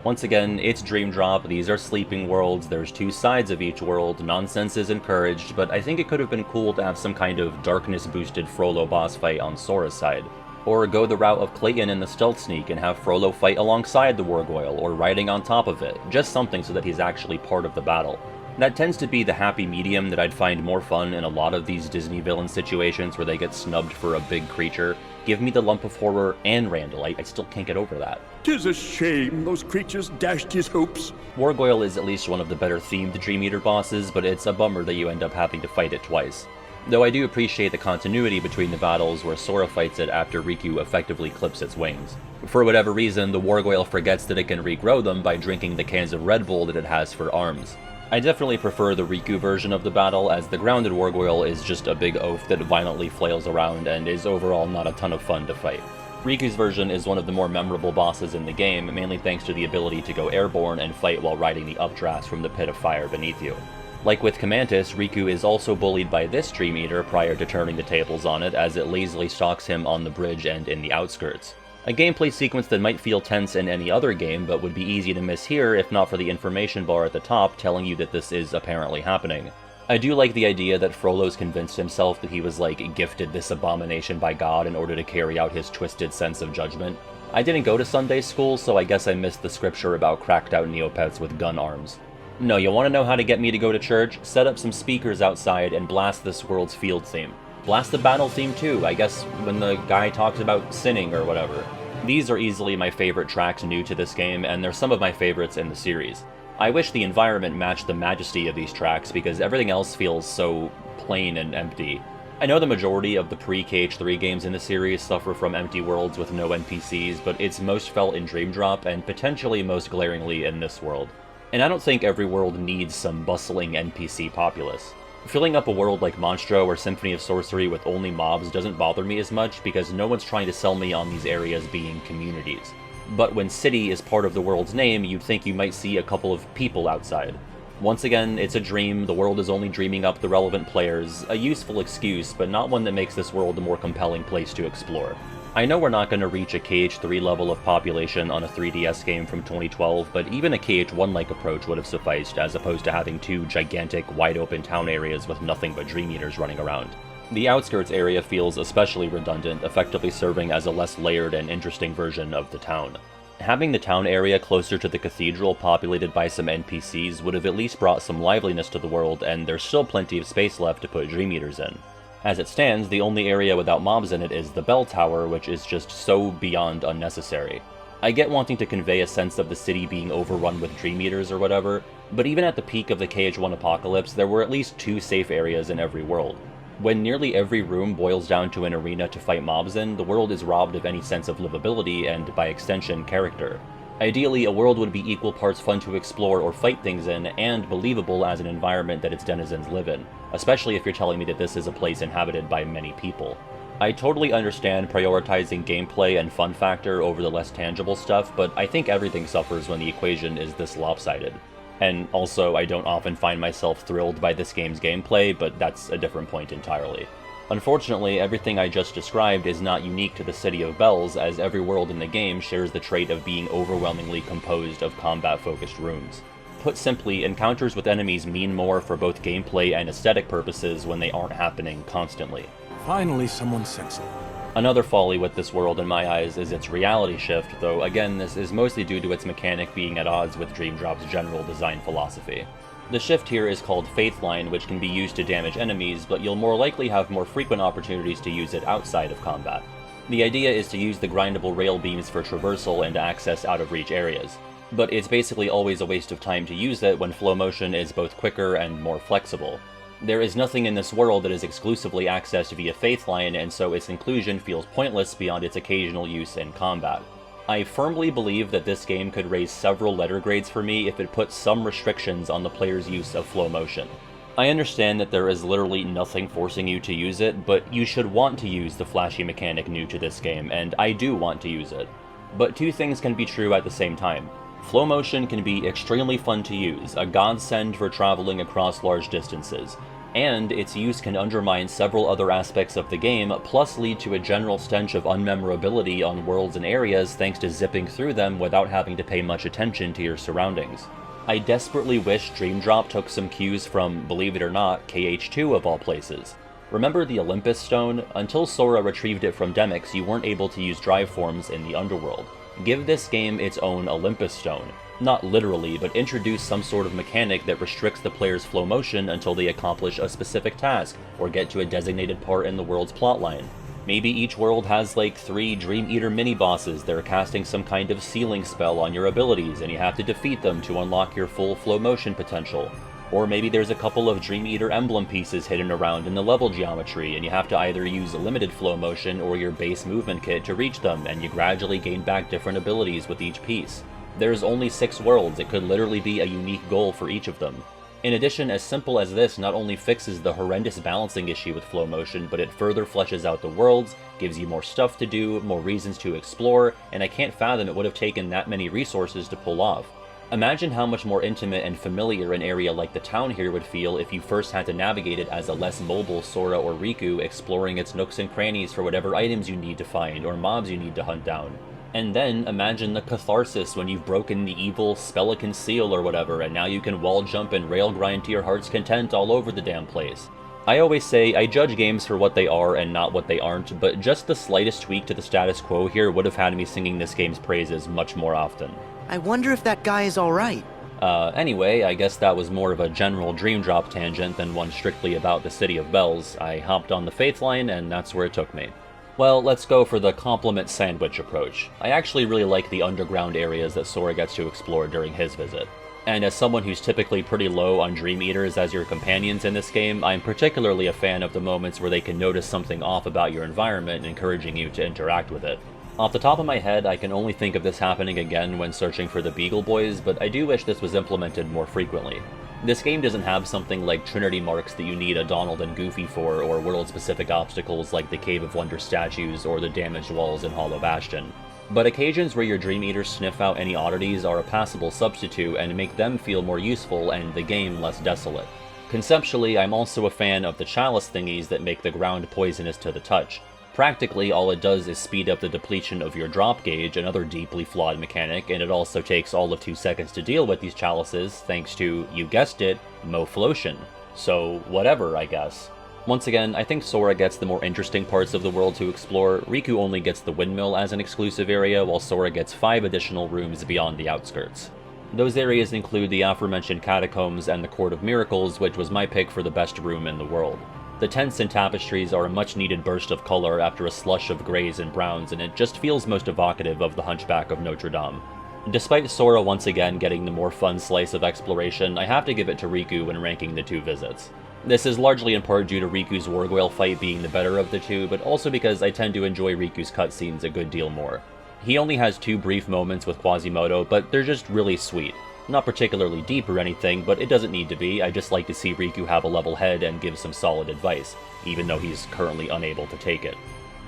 Once again, it's Dream Drop, these are sleeping worlds, there's 2 sides of each world, nonsense is encouraged, but I think it could have been cool to have some kind of darkness-boosted Frollo boss fight on Sora's side. Or go the route of Clayton in the Stealth Sneak and have Frollo fight alongside the Wargoyle, or riding on top of it, just something so that he's actually part of the battle. That tends to be the happy medium that I'd find more fun in a lot of these Disney villain situations where they get snubbed for a big creature. Give me the lump of horror and Randall, I still can't get over that. 'Tis a shame those creatures dashed his hopes. Wargoyle is at least one of the better themed Dream Eater bosses, but it's a bummer that you end up having to fight it twice. Though I do appreciate the continuity between the battles where Sora fights it after Riku effectively clips its wings. For whatever reason, the Wargoyle forgets that it can regrow them by drinking the cans of Red Bull that it has for arms. I definitely prefer the Riku version of the battle, as the grounded Wargoyle is just a big oaf that violently flails around and is overall not a ton of fun to fight. Riku's version is one of the more memorable bosses in the game, mainly thanks to the ability to go airborne and fight while riding the updrafts from the pit of fire beneath you. Like with Commantus, Riku is also bullied by this Dream Eater prior to turning the tables on it, as it lazily stalks him on the bridge and in the outskirts. A gameplay sequence that might feel tense in any other game, but would be easy to miss here if not for the information bar at the top telling you that this is apparently happening. I do like the idea that Frollo's convinced himself that he was, gifted this abomination by God in order to carry out his twisted sense of judgment. I didn't go to Sunday school, so I guess I missed the scripture about cracked out Neopets with gun arms. No, you want to know how to get me to go to church? Set up some speakers outside and blast this world's field theme. Blast the battle theme too, I guess when the guy talks about sinning or whatever. These are easily my favorite tracks new to this game, and they're some of my favorites in the series. I wish the environment matched the majesty of these tracks because everything else feels so plain and empty. I know the majority of the pre-KH3 games in the series suffer from empty worlds with no NPCs, but it's most felt in Dream Drop and potentially most glaringly in this world. And I don't think every world needs some bustling NPC populace. Filling up a world like Monstro or Symphony of Sorcery with only mobs doesn't bother me as much because no one's trying to sell me on these areas being communities. But when city is part of the world's name, you'd think you might see a couple of people outside. Once again, it's a dream, the world is only dreaming up the relevant players, a useful excuse, but not one that makes this world a more compelling place to explore. I know we're not going to reach a KH3 level of population on a 3DS game from 2012, but even a KH1-like approach would have sufficed, as opposed to having two gigantic, wide-open town areas with nothing but Dream Eaters running around. The outskirts area feels especially redundant, effectively serving as a less layered and interesting version of the town. Having the town area closer to the cathedral populated by some NPCs would have at least brought some liveliness to the world, and there's still plenty of space left to put Dream Eaters in. As it stands, the only area without mobs in it is the bell tower, which is just so beyond unnecessary. I get wanting to convey a sense of the city being overrun with Dream Eaters or whatever, but even at the peak of the KH1 apocalypse, there were at least 2 safe areas in every world. When nearly every room boils down to an arena to fight mobs in, the world is robbed of any sense of livability and, by extension, character. Ideally, a world would be equal parts fun to explore or fight things in, and believable as an environment that its denizens live in, especially if you're telling me that this is a place inhabited by many people. I totally understand prioritizing gameplay and fun factor over the less tangible stuff, but I think everything suffers when the equation is this lopsided. And also, I don't often find myself thrilled by this game's gameplay, but that's a different point entirely. Unfortunately, everything I just described is not unique to the City of Bells, as every world in the game shares the trait of being overwhelmingly composed of combat-focused rooms. Put simply, encounters with enemies mean more for both gameplay and aesthetic purposes when they aren't happening constantly. Finally, someone sensible. Another folly with this world in my eyes is its reality shift, though again this is mostly due to its mechanic being at odds with Dream Drop's general design philosophy. The shift here is called Faithline, which can be used to damage enemies, but you'll more likely have more frequent opportunities to use it outside of combat. The idea is to use the grindable rail beams for traversal and to access out-of-reach areas, but it's basically always a waste of time to use it when flow motion is both quicker and more flexible. There is nothing in this world that is exclusively accessed via Faithline, and so its inclusion feels pointless beyond its occasional use in combat. I firmly believe that this game could raise several letter grades for me if it put some restrictions on the player's use of flow motion. I understand that there is literally nothing forcing you to use it, but you should want to use the flashy mechanic new to this game, and I do want to use it. But two things can be true at the same time. Flow motion can be extremely fun to use, a godsend for traveling across large distances, and its use can undermine several other aspects of the game, plus lead to a general stench of unmemorability on worlds and areas thanks to zipping through them without having to pay much attention to your surroundings. I desperately wish Dream Drop took some cues from, believe it or not, KH2 of all places. Remember the Olympus Stone? Until Sora retrieved it from Demyx, you weren't able to use drive forms in the underworld. Give this game its own Olympus Stone. Not literally, but introduce some sort of mechanic that restricts the player's flow motion until they accomplish a specific task, or get to a designated part in the world's plotline. Maybe each world has like 3 Dream Eater mini-bosses that are casting some kind of sealing spell on your abilities, and you have to defeat them to unlock your full flow motion potential. Or maybe there's a couple of Dream Eater emblem pieces hidden around in the level geometry, and you have to either use a limited flow motion or your base movement kit to reach them, and you gradually gain back different abilities with each piece. There's only 6 worlds, it could literally be a unique goal for each of them. In addition, as simple as this not only fixes the horrendous balancing issue with flow motion, but it further fleshes out the worlds, gives you more stuff to do, more reasons to explore, and I can't fathom it would have taken that many resources to pull off. Imagine how much more intimate and familiar an area like the town here would feel if you first had to navigate it as a less mobile Sora or Riku, exploring its nooks and crannies for whatever items you need to find or mobs you need to hunt down. And then imagine the catharsis when you've broken the evil Spelican seal or whatever, and now you can wall jump and rail grind to your heart's content all over the damn place. I always say I judge games for what they are and not what they aren't, but just the slightest tweak to the status quo here would have had me singing this game's praises much more often. I wonder if that guy is alright. Anyway, I guess that was more of a general Dream Drop tangent than one strictly about the City of Bells. I hopped on the Faithline, and that's where it took me. Well, let's go for the compliment sandwich approach. I actually really like the underground areas that Sora gets to explore during his visit. And as someone who's typically pretty low on Dream Eaters as your companions in this game, I'm particularly a fan of the moments where they can notice something off about your environment, encouraging you to interact with it. Off the top of my head, I can only think of this happening again when searching for the Beagle Boys, but I do wish this was implemented more frequently. This game doesn't have something like Trinity marks that you need a Donald and Goofy for, or world-specific obstacles like the Cave of Wonder statues or the damaged walls in Hollow Bastion. But occasions where your Dream Eaters sniff out any oddities are a passable substitute and make them feel more useful and the game less desolate. Conceptually, I'm also a fan of the chalice thingies that make the ground poisonous to the touch. Practically, all it does is speed up the depletion of your drop gauge, another deeply flawed mechanic, and it also takes all of 2 seconds to deal with these chalices thanks to, you guessed it, Moflotion. So, whatever, I guess. Once again, I think Sora gets the more interesting parts of the world to explore. Riku only gets the windmill as an exclusive area, while Sora gets 5 additional rooms beyond the outskirts. Those areas include the aforementioned catacombs and the Court of Miracles, which was my pick for the best room in the world. The tents and tapestries are a much-needed burst of color after a slush of grays and browns, and it just feels most evocative of the Hunchback of Notre Dame. Despite Sora once again getting the more fun slice of exploration, I have to give it to Riku when ranking the 2 visits. This is largely in part due to Riku's Wargwhale fight being the better of the 2, but also because I tend to enjoy Riku's cutscenes a good deal more. He only has 2 brief moments with Quasimodo, but they're just really sweet. Not particularly deep or anything, but it doesn't need to be. I just like to see Riku have a level head and give some solid advice, even though he's currently unable to take it.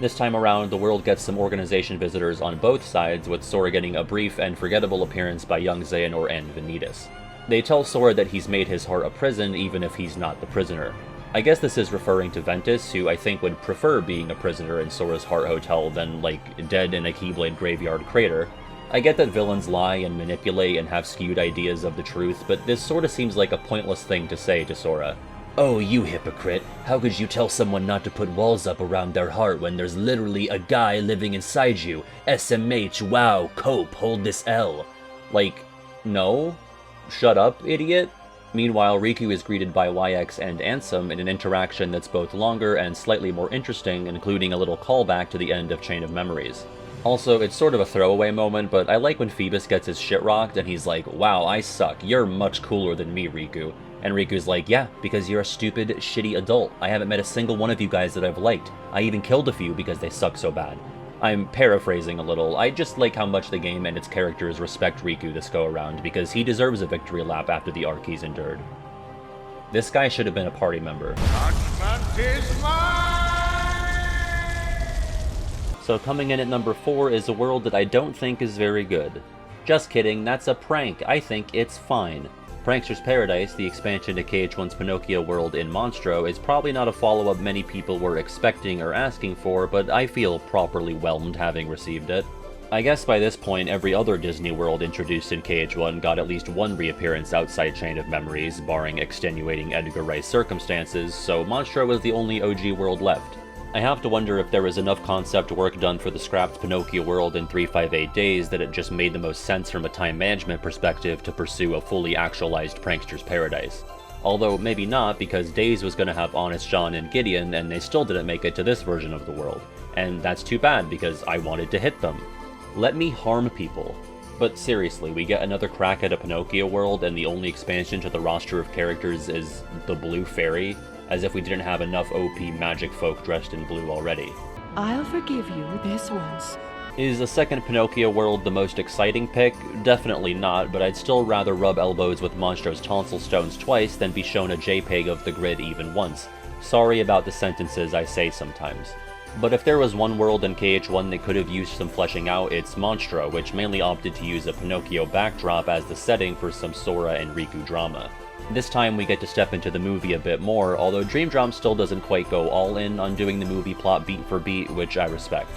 This time around, the world gets some organization visitors on both sides, with Sora getting a brief and forgettable appearance by young Xehanort and Vanitas. They tell Sora that he's made his heart a prison even if he's not the prisoner. I guess this is referring to Ventus, who I think would prefer being a prisoner in Sora's Heart Hotel than, like, dead in a Keyblade graveyard crater. I get that villains lie and manipulate and have skewed ideas of the truth, but this sorta seems like a pointless thing to say to Sora. Oh, you hypocrite. How could you tell someone not to put walls up around their heart when there's literally a guy living inside you? SMH, wow, cope, hold this L. Like, no? Shut up, idiot? Meanwhile, Riku is greeted by YX and Ansem in an interaction that's both longer and slightly more interesting, including a little callback to the end of Chain of Memories. Also, it's sort of a throwaway moment, but I like when Phoebus gets his shit rocked and he's like, wow, I suck, you're much cooler than me, Riku. And Riku's like, yeah, because you're a stupid, shitty adult. I haven't met a single one of you guys that I've liked. I even killed a few because they suck so bad. I'm paraphrasing a little. I just like how much the game and its characters respect Riku this go-around, because he deserves a victory lap after the arc he's endured. This guy should have been a party member. Judgment is mine! So coming in at number 4 is a world that I don't think is very good. Just kidding, that's a prank. I think it's fine. Prankster's Paradise, the expansion to KH1's Pinocchio world in Monstro, is probably not a follow-up many people were expecting or asking for, but I feel properly whelmed having received it. I guess by this point, every other Disney world introduced in KH1 got at least one reappearance outside Chain of Memories, barring extenuating Edgar Rice circumstances, so Monstro was the only OG world left. I have to wonder if there was enough concept work done for the scrapped Pinocchio world in 358 days that it just made the most sense from a time management perspective to pursue a fully actualized Prankster's Paradise. Although maybe not, because Days was going to have Honest John and Gideon, and they still didn't make it to this version of the world. And that's too bad, because I wanted to hit them. Let me harm people. But seriously, we get another crack at a Pinocchio world, and the only expansion to the roster of characters is the Blue Fairy, as if we didn't have enough OP magic folk dressed in blue already. I'll forgive you this once. Is a second Pinocchio world the most exciting pick? Definitely not, but I'd still rather rub elbows with Monstro's tonsil stones twice than be shown a JPEG of the grid even once. Sorry about the sentences I say sometimes. But if there was one world in KH1 that could have used some fleshing out, it's Monstro, which mainly opted to use a Pinocchio backdrop as the setting for some Sora and Riku drama. This time we get to step into the movie a bit more, although Dream Drop still doesn't quite go all in on doing the movie plot beat for beat, which I respect.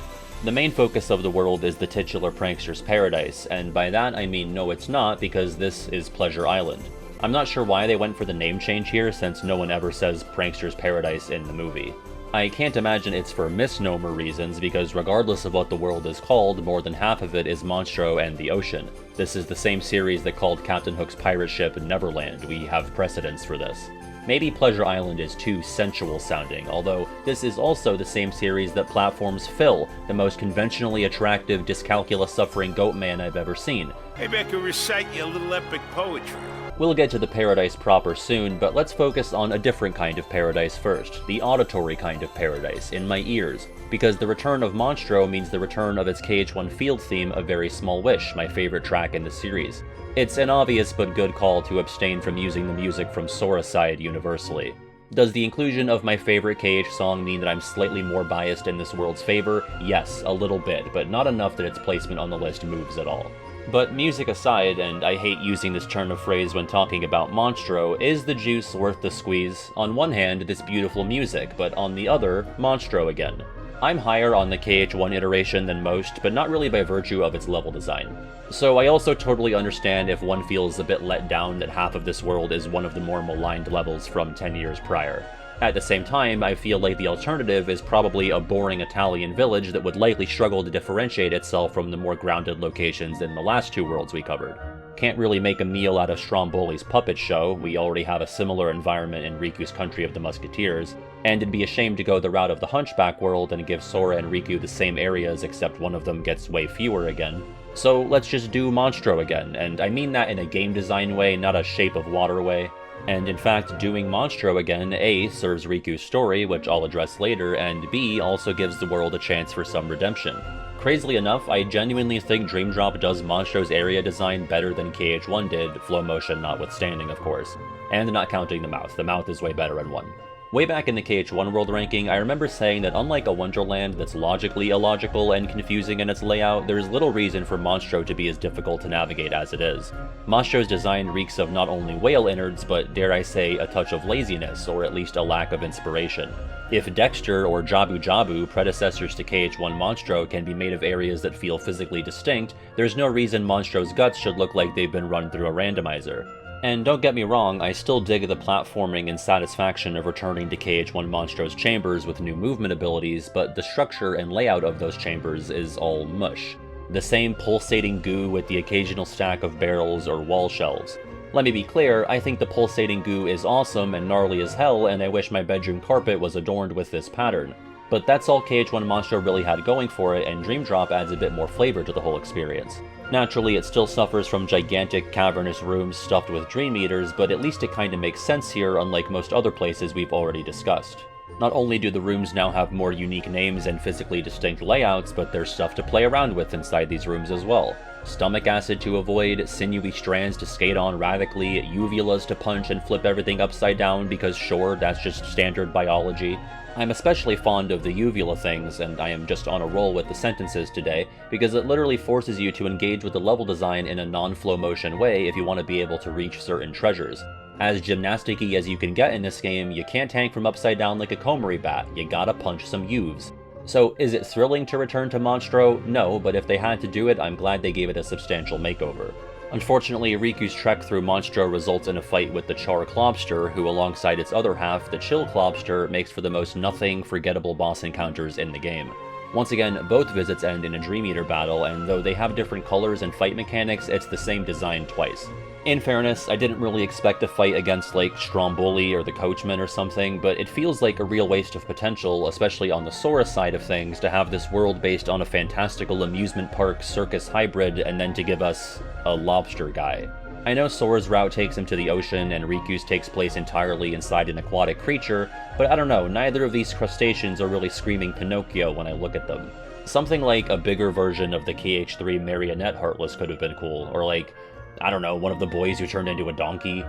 The main focus of the world is the titular Prankster's Paradise, and by that I mean no it's not, because this is Pleasure Island. I'm not sure why they went for the name change here, since no one ever says Prankster's Paradise in the movie. I can't imagine it's for misnomer reasons, because regardless of what the world is called, more than half of it is Monstro and the ocean. This is the same series that called Captain Hook's pirate ship Neverland. We have precedents for this. Maybe Pleasure Island is too sensual sounding, although this is also the same series that platforms Phil, the most conventionally attractive, dyscalculus-suffering goat man I've ever seen. Maybe I could recite you a little epic poetry. We'll get to the paradise proper soon, but let's focus on a different kind of paradise first, the auditory kind of paradise, in my ears, because the return of Monstro means the return of its KH1 field theme, A Very Small Wish, my favorite track in the series. It's an obvious but good call to abstain from using the music from Sora's side universally. Does the inclusion of my favorite KH song mean that I'm slightly more biased in this world's favor? Yes, a little bit, but not enough that its placement on the list moves at all. But music aside, and I hate using this turn of phrase when talking about Monstro, is the juice worth the squeeze? On one hand, this beautiful music, but on the other, Monstro again. I'm higher on the KH1 iteration than most, but not really by virtue of its level design. So I also totally understand if one feels a bit let down that half of this world is one of the more maligned levels from 10 years prior. At the same time, I feel like the alternative is probably a boring Italian village that would likely struggle to differentiate itself from the more grounded locations in the last two worlds we covered. Can't really make a meal out of Stromboli's puppet show, we already have a similar environment in Riku's Country of the Musketeers, and it'd be a shame to go the route of the Hunchback world and give Sora and Riku the same areas except one of them gets way fewer again. So let's just do Monstro again, and I mean that in a game design way, not a shape of water way. And in fact, doing Monstro again, A, serves Riku's story, which I'll address later, and B, also gives the world a chance for some redemption. Crazily enough, I genuinely think Dream Drop does Monstro's area design better than KH1 did, flow motion notwithstanding, of course. And not counting the mouth is way better in 1. Way back in the KH1 world ranking, I remember saying that unlike a Wonderland that's logically illogical and confusing in its layout, there's little reason for Monstro to be as difficult to navigate as it is. Monstro's design reeks of not only whale innards, but dare I say, a touch of laziness, or at least a lack of inspiration. If Dexter or Jabu Jabu, predecessors to KH1 Monstro, can be made of areas that feel physically distinct, there's no reason Monstro's guts should look like they've been run through a randomizer. And don't get me wrong, I still dig the platforming and satisfaction of returning to KH1 Monstro's chambers with new movement abilities, but the structure and layout of those chambers is all mush. The same pulsating goo with the occasional stack of barrels or wall shelves. Let me be clear, I think the pulsating goo is awesome and gnarly as hell, and I wish my bedroom carpet was adorned with this pattern. But that's all KH1 Monstro really had going for it, and Dream Drop adds a bit more flavor to the whole experience. Naturally, it still suffers from gigantic, cavernous rooms stuffed with Dream Eaters, but at least it kinda makes sense here, unlike most other places we've already discussed. Not only do the rooms now have more unique names and physically distinct layouts, but there's stuff to play around with inside these rooms as well. Stomach acid to avoid, sinewy strands to skate on radically, uvulas to punch and flip everything upside down because sure, that's just standard biology. I'm especially fond of the uvula things, and I am just on a roll with the sentences today, because it literally forces you to engage with the level design in a non-flow motion way if you want to be able to reach certain treasures. As gymnastic-y as you can get in this game, you can't hang from upside down like a Komori bat, you gotta punch some uves. So is it thrilling to return to Monstro? No, but if they had to do it, I'm glad they gave it a substantial makeover. Unfortunately, Riku's trek through Monstro results in a fight with the Char Clobster, who alongside its other half, the Chill Clobster, makes for the most nothing, forgettable boss encounters in the game. Once again, both visits end in a Dream Eater battle, and though they have different colors and fight mechanics, it's the same design twice. In fairness, I didn't really expect a fight against like Stromboli or the Coachman or something, but it feels like a real waste of potential, especially on the Sora side of things, to have this world based on a fantastical amusement park circus hybrid and then to give us a lobster guy. I know Sora's route takes him to the ocean and Riku's takes place entirely inside an aquatic creature, but I don't know, neither of these crustaceans are really screaming Pinocchio when I look at them. Something like a bigger version of the KH3 Marionette Heartless could have been cool, or like, I don't know, one of the boys who turned into a donkey,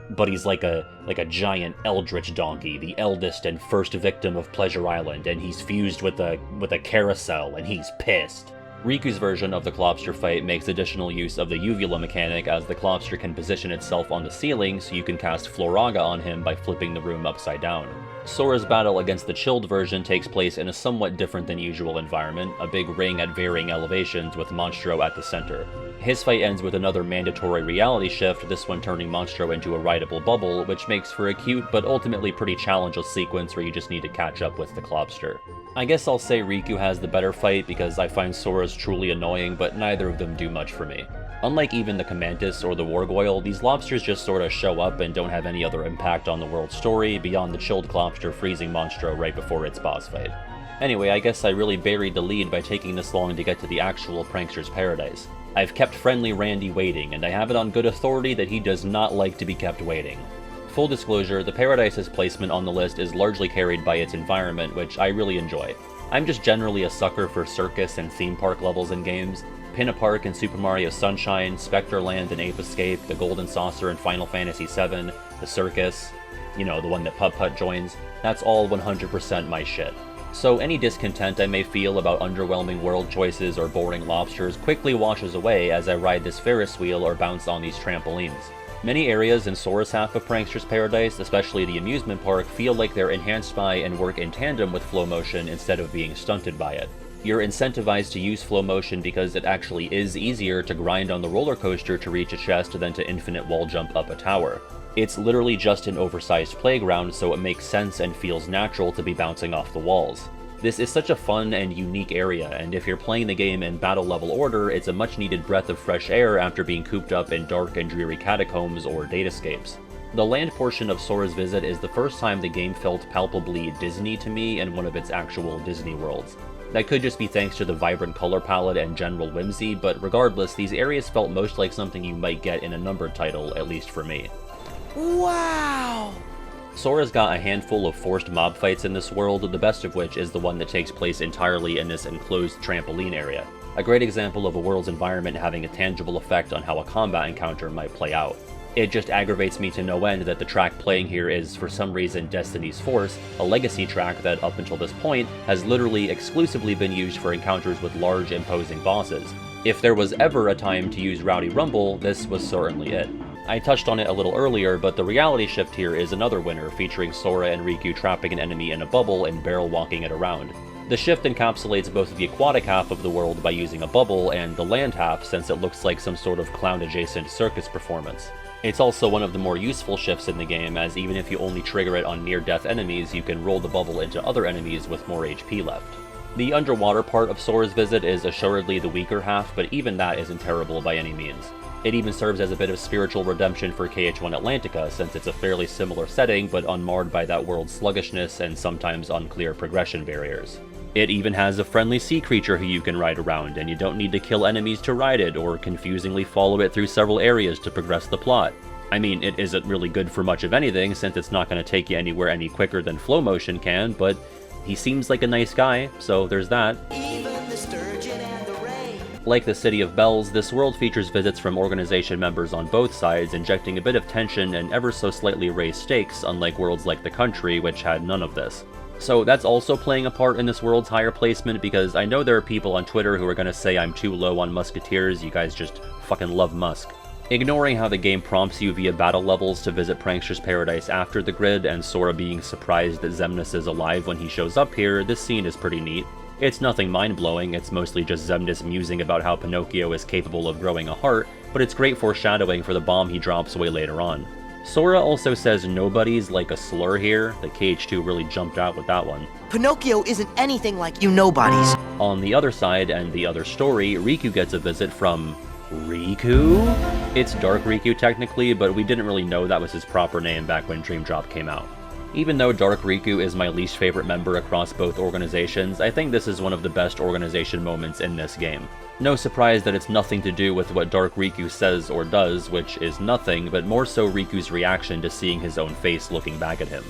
but he's like a giant eldritch donkey, the eldest and first victim of Pleasure Island, and he's fused with a carousel, and he's pissed. Riku's version of the Clobster fight makes additional use of the uvula mechanic, as the Clobster can position itself on the ceiling so you can cast Floraga on him by flipping the room upside down. Sora's battle against the chilled version takes place in a somewhat different than usual environment, a big ring at varying elevations with Monstro at the center. His fight ends with another mandatory reality shift, this one turning Monstro into a rideable bubble, which makes for a cute but ultimately pretty challenging sequence where you just need to catch up with the Clobster. I guess I'll say Riku has the better fight because I find Sora's truly annoying, but neither of them do much for me. Unlike even the Comantus or the Wargoyle, these lobsters just sorta show up and don't have any other impact on the world's story beyond the chilled Clobster freezing Monstro right before its boss fight. Anyway, I guess I really buried the lead by taking this long to get to the actual Prankster's Paradise. I've kept friendly Randy waiting, and I have it on good authority that he does not like to be kept waiting. Full disclosure, the Paradise's placement on the list is largely carried by its environment, which I really enjoy. I'm just generally a sucker for circus and theme park levels in games. Pinna Park in Super Mario Sunshine, Spectreland in Ape Escape, the Golden Saucer in Final Fantasy VII, the circus, you know, the one that Putt-Putt joins, that's all 100% my shit. So any discontent I may feel about underwhelming world choices or boring lobsters quickly washes away as I ride this Ferris wheel or bounce on these trampolines. Many areas in Sora's half of Prankster's Paradise, especially the amusement park, feel like they're enhanced by and work in tandem with flow motion instead of being stunted by it. You're incentivized to use flow motion because it actually is easier to grind on the roller coaster to reach a chest than to infinite wall jump up a tower. It's literally just an oversized playground, so it makes sense and feels natural to be bouncing off the walls. This is such a fun and unique area, and if you're playing the game in battle level order, it's a much needed breath of fresh air after being cooped up in dark and dreary catacombs or datascapes. The land portion of Sora's Visit is the first time the game felt palpably Disney to me in one of its actual Disney worlds. That could just be thanks to the vibrant color palette and general whimsy, but regardless, these areas felt most like something you might get in a numbered title, at least for me. Wow! Sora's got a handful of forced mob fights in this world, the best of which is the one that takes place entirely in this enclosed trampoline area. A great example of a world's environment having a tangible effect on how a combat encounter might play out. It just aggravates me to no end that the track playing here is, for some reason, Destiny's Force, a legacy track that, up until this point, has literally exclusively been used for encounters with large, imposing bosses. If there was ever a time to use Rowdy Rumble, this was certainly it. I touched on it a little earlier, but the reality shift here is another winner, featuring Sora and Riku trapping an enemy in a bubble and barrel walking it around. The shift encapsulates both the aquatic half of the world by using a bubble, and the land half since it looks like some sort of clown-adjacent circus performance. It's also one of the more useful shifts in the game, as even if you only trigger it on near-death enemies, you can roll the bubble into other enemies with more HP left. The underwater part of Sora's Visit is assuredly the weaker half, but even that isn't terrible by any means. It even serves as a bit of spiritual redemption for KH1 Atlantica, since it's a fairly similar setting, but unmarred by that world's sluggishness and sometimes unclear progression barriers. It even has a friendly sea creature who you can ride around, and you don't need to kill enemies to ride it, or confusingly follow it through several areas to progress the plot. I mean, it isn't really good for much of anything, since it's not going to take you anywhere any quicker than flow motion can, but he seems like a nice guy, so there's that. Like the City of Bells, this world features visits from organization members on both sides, injecting a bit of tension and ever so slightly raised stakes, unlike worlds like the Country, which had none of this. So that's also playing a part in this world's higher placement, because I know there are people on Twitter who are going to say I'm too low on Musketeers, you guys just fucking love Musk. Ignoring how the game prompts you via battle levels to visit Prankster's Paradise after the grid, and Sora being surprised that Xemnas is alive when he shows up here, this scene is pretty neat. It's nothing mind-blowing, it's mostly just Xemnas musing about how Pinocchio is capable of growing a heart, but it's great foreshadowing for the bomb he drops way later on. Sora also says nobody's like a slur here. The KH2 really jumped out with that one. Pinocchio isn't anything like you nobodies. On the other side, and the other story, Riku gets a visit from Riku? It's Dark Riku technically, but we didn't really know that was his proper name back when Dream Drop came out. Even though Dark Riku is my least favorite member across both organizations, I think this is one of the best organization moments in this game. No surprise that it's nothing to do with what Dark Riku says or does, which is nothing, but more so Riku's reaction to seeing his own face looking back at him.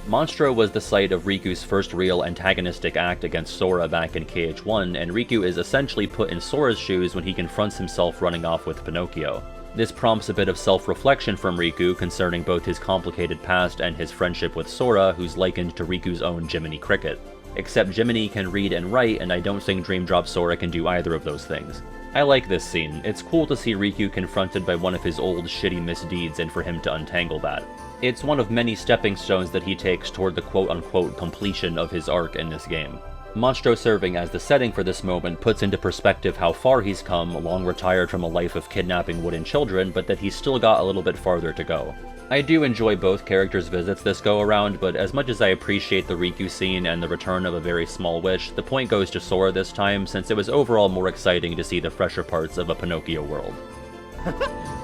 Monstro was the site of Riku's first real antagonistic act against Sora back in KH1, and Riku is essentially put in Sora's shoes when he confronts himself running off with Pinocchio. This prompts a bit of self-reflection from Riku concerning both his complicated past and his friendship with Sora, who's likened to Riku's own Jiminy Cricket. Except Jiminy can read and write, and I don't think Dream Drop Sora can do either of those things. I like this scene. It's cool to see Riku confronted by one of his old shitty misdeeds and for him to untangle that. It's one of many stepping stones that he takes toward the quote-unquote completion of his arc in this game. Monstro serving as the setting for this moment puts into perspective how far he's come, long retired from a life of kidnapping wooden children, but that he's still got a little bit farther to go. I do enjoy both characters' visits this go-around, but as much as I appreciate the Riku scene and the return of a very small wish, the point goes to Sora this time, since it was overall more exciting to see the fresher parts of a Pinocchio world.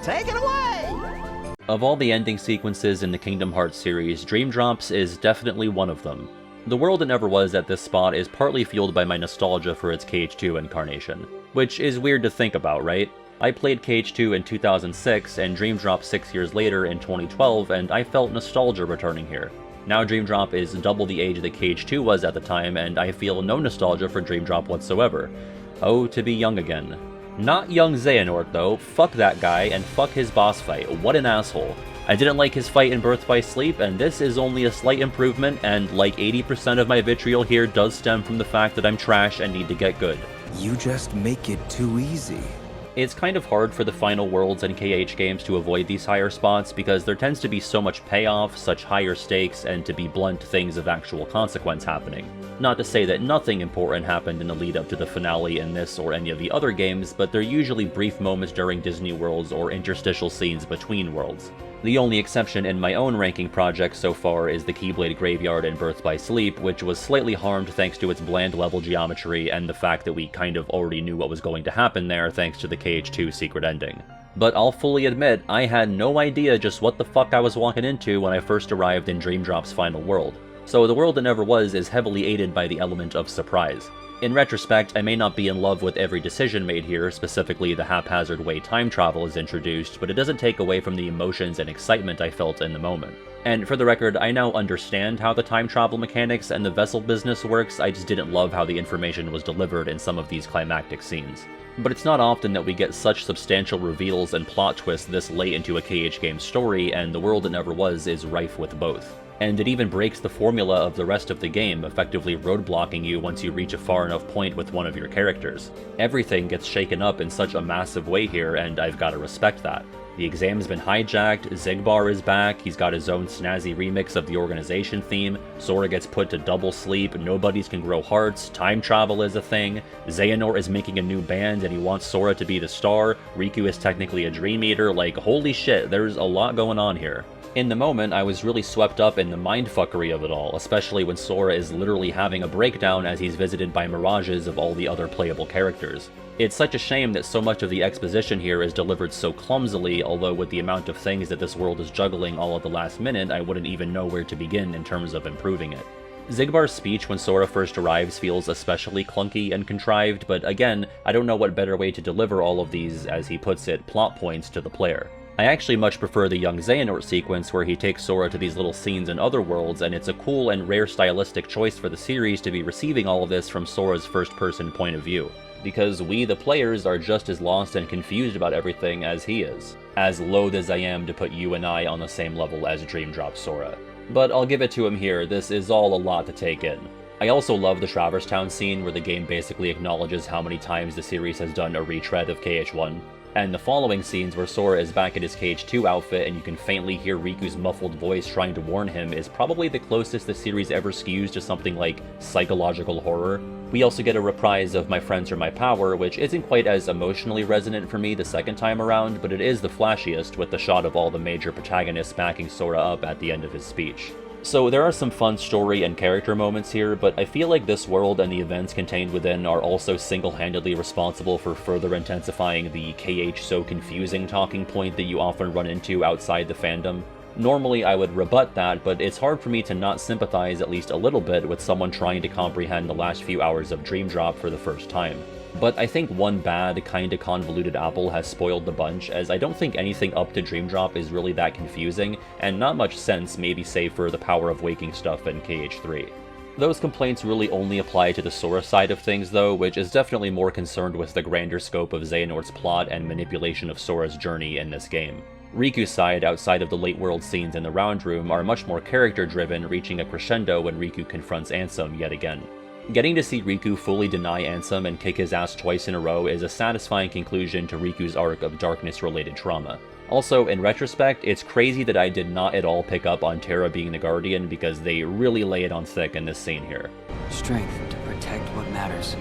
Take it away! Of all the ending sequences in the Kingdom Hearts series, Dream Drops is definitely one of them. The world it never was at this spot is partly fueled by my nostalgia for its KH2 incarnation. Which is weird to think about, right? I played KH2 in 2006 and Dream Drop 6 years later in 2012, and I felt nostalgia returning here. Now Dream Drop is double the age that KH2 was at the time, and I feel no nostalgia for Dream Drop whatsoever. Oh, to be young again. Not young Xehanort though, fuck that guy, and fuck his boss fight, what an asshole. I didn't like his fight in Birth by Sleep, and this is only a slight improvement, and like 80% of my vitriol here does stem from the fact that I'm trash and need to get good. You just make it too easy. It's kind of hard for the final worlds and KH games to avoid these higher spots because there tends to be so much payoff, such higher stakes, and to be blunt, things of actual consequence happening. Not to say that nothing important happened in the lead up to the finale in this or any of the other games, but they're usually brief moments during Disney Worlds or interstitial scenes between worlds. The only exception in my own ranking project so far is the Keyblade Graveyard in Birth by Sleep, which was slightly harmed thanks to its bland level geometry and the fact that we kind of already knew what was going to happen there thanks to the KH2 secret ending. But I'll fully admit, I had no idea just what the fuck I was walking into when I first arrived in Dream Drop's final world. So the world that never was is heavily aided by the element of surprise. In retrospect, I may not be in love with every decision made here, specifically the haphazard way time travel is introduced, but it doesn't take away from the emotions and excitement I felt in the moment. And for the record, I now understand how the time travel mechanics and the vessel business works, I just didn't love how the information was delivered in some of these climactic scenes. But it's not often that we get such substantial reveals and plot twists this late into a KH game story, and the world that never was is rife with both. And it even breaks the formula of the rest of the game, effectively roadblocking you once you reach a far enough point with one of your characters. Everything gets shaken up in such a massive way here, and I've gotta respect that. The exam's been hijacked, Xigbar is back, he's got his own snazzy remix of the organization theme, Sora gets put to double sleep, nobodies can grow hearts, time travel is a thing, Xehanort is making a new band and he wants Sora to be the star, Riku is technically a Dream Eater, like holy shit, there's a lot going on here. In the moment, I was really swept up in the mindfuckery of it all, especially when Sora is literally having a breakdown as he's visited by mirages of all the other playable characters. It's such a shame that so much of the exposition here is delivered so clumsily, although with the amount of things that this world is juggling all at the last minute, I wouldn't even know where to begin in terms of improving it. Xigbar's speech when Sora first arrives feels especially clunky and contrived, but again, I don't know what better way to deliver all of these, as he puts it, plot points to the player. I actually much prefer the young Xehanort sequence where he takes Sora to these little scenes in other worlds, and it's a cool and rare stylistic choice for the series to be receiving all of this from Sora's first-person point of view. Because we, the players, are just as lost and confused about everything as he is. As loath as I am to put you and I on the same level as Dream Drop Sora. But I'll give it to him here, this is all a lot to take in. I also love the Traverse Town scene where the game basically acknowledges how many times the series has done a retread of KH1. And the following scenes where Sora is back in his KH2 outfit and you can faintly hear Riku's muffled voice trying to warn him is probably the closest the series ever skews to something like psychological horror. We also get a reprise of My Friends Are My Power, which isn't quite as emotionally resonant for me the second time around, but it is the flashiest with the shot of all the major protagonists backing Sora up at the end of his speech. So there are some fun story and character moments here, but I feel like this world and the events contained within are also single-handedly responsible for further intensifying the KH so confusing talking point that you often run into outside the fandom. Normally I would rebut that, but it's hard for me to not sympathize at least a little bit with someone trying to comprehend the last few hours of Dream Drop for the first time. But I think one bad, kinda convoluted apple has spoiled the bunch, as I don't think anything up to Dream Drop is really that confusing, and not much sense, maybe save for the Power of Waking stuff in KH3. Those complaints really only apply to the Sora side of things though, which is definitely more concerned with the grander scope of Xehanort's plot and manipulation of Sora's journey in this game. Riku's side, outside of the late world scenes in the Round Room, are much more character-driven, reaching a crescendo when Riku confronts Ansem yet again. Getting to see Riku fully deny Ansem and kick his ass twice in a row is a satisfying conclusion to Riku's arc of darkness-related trauma. Also, in retrospect, it's crazy that I did not at all pick up on Terra being the Guardian because they really lay it on thick in this scene here. Strength to protect what matters.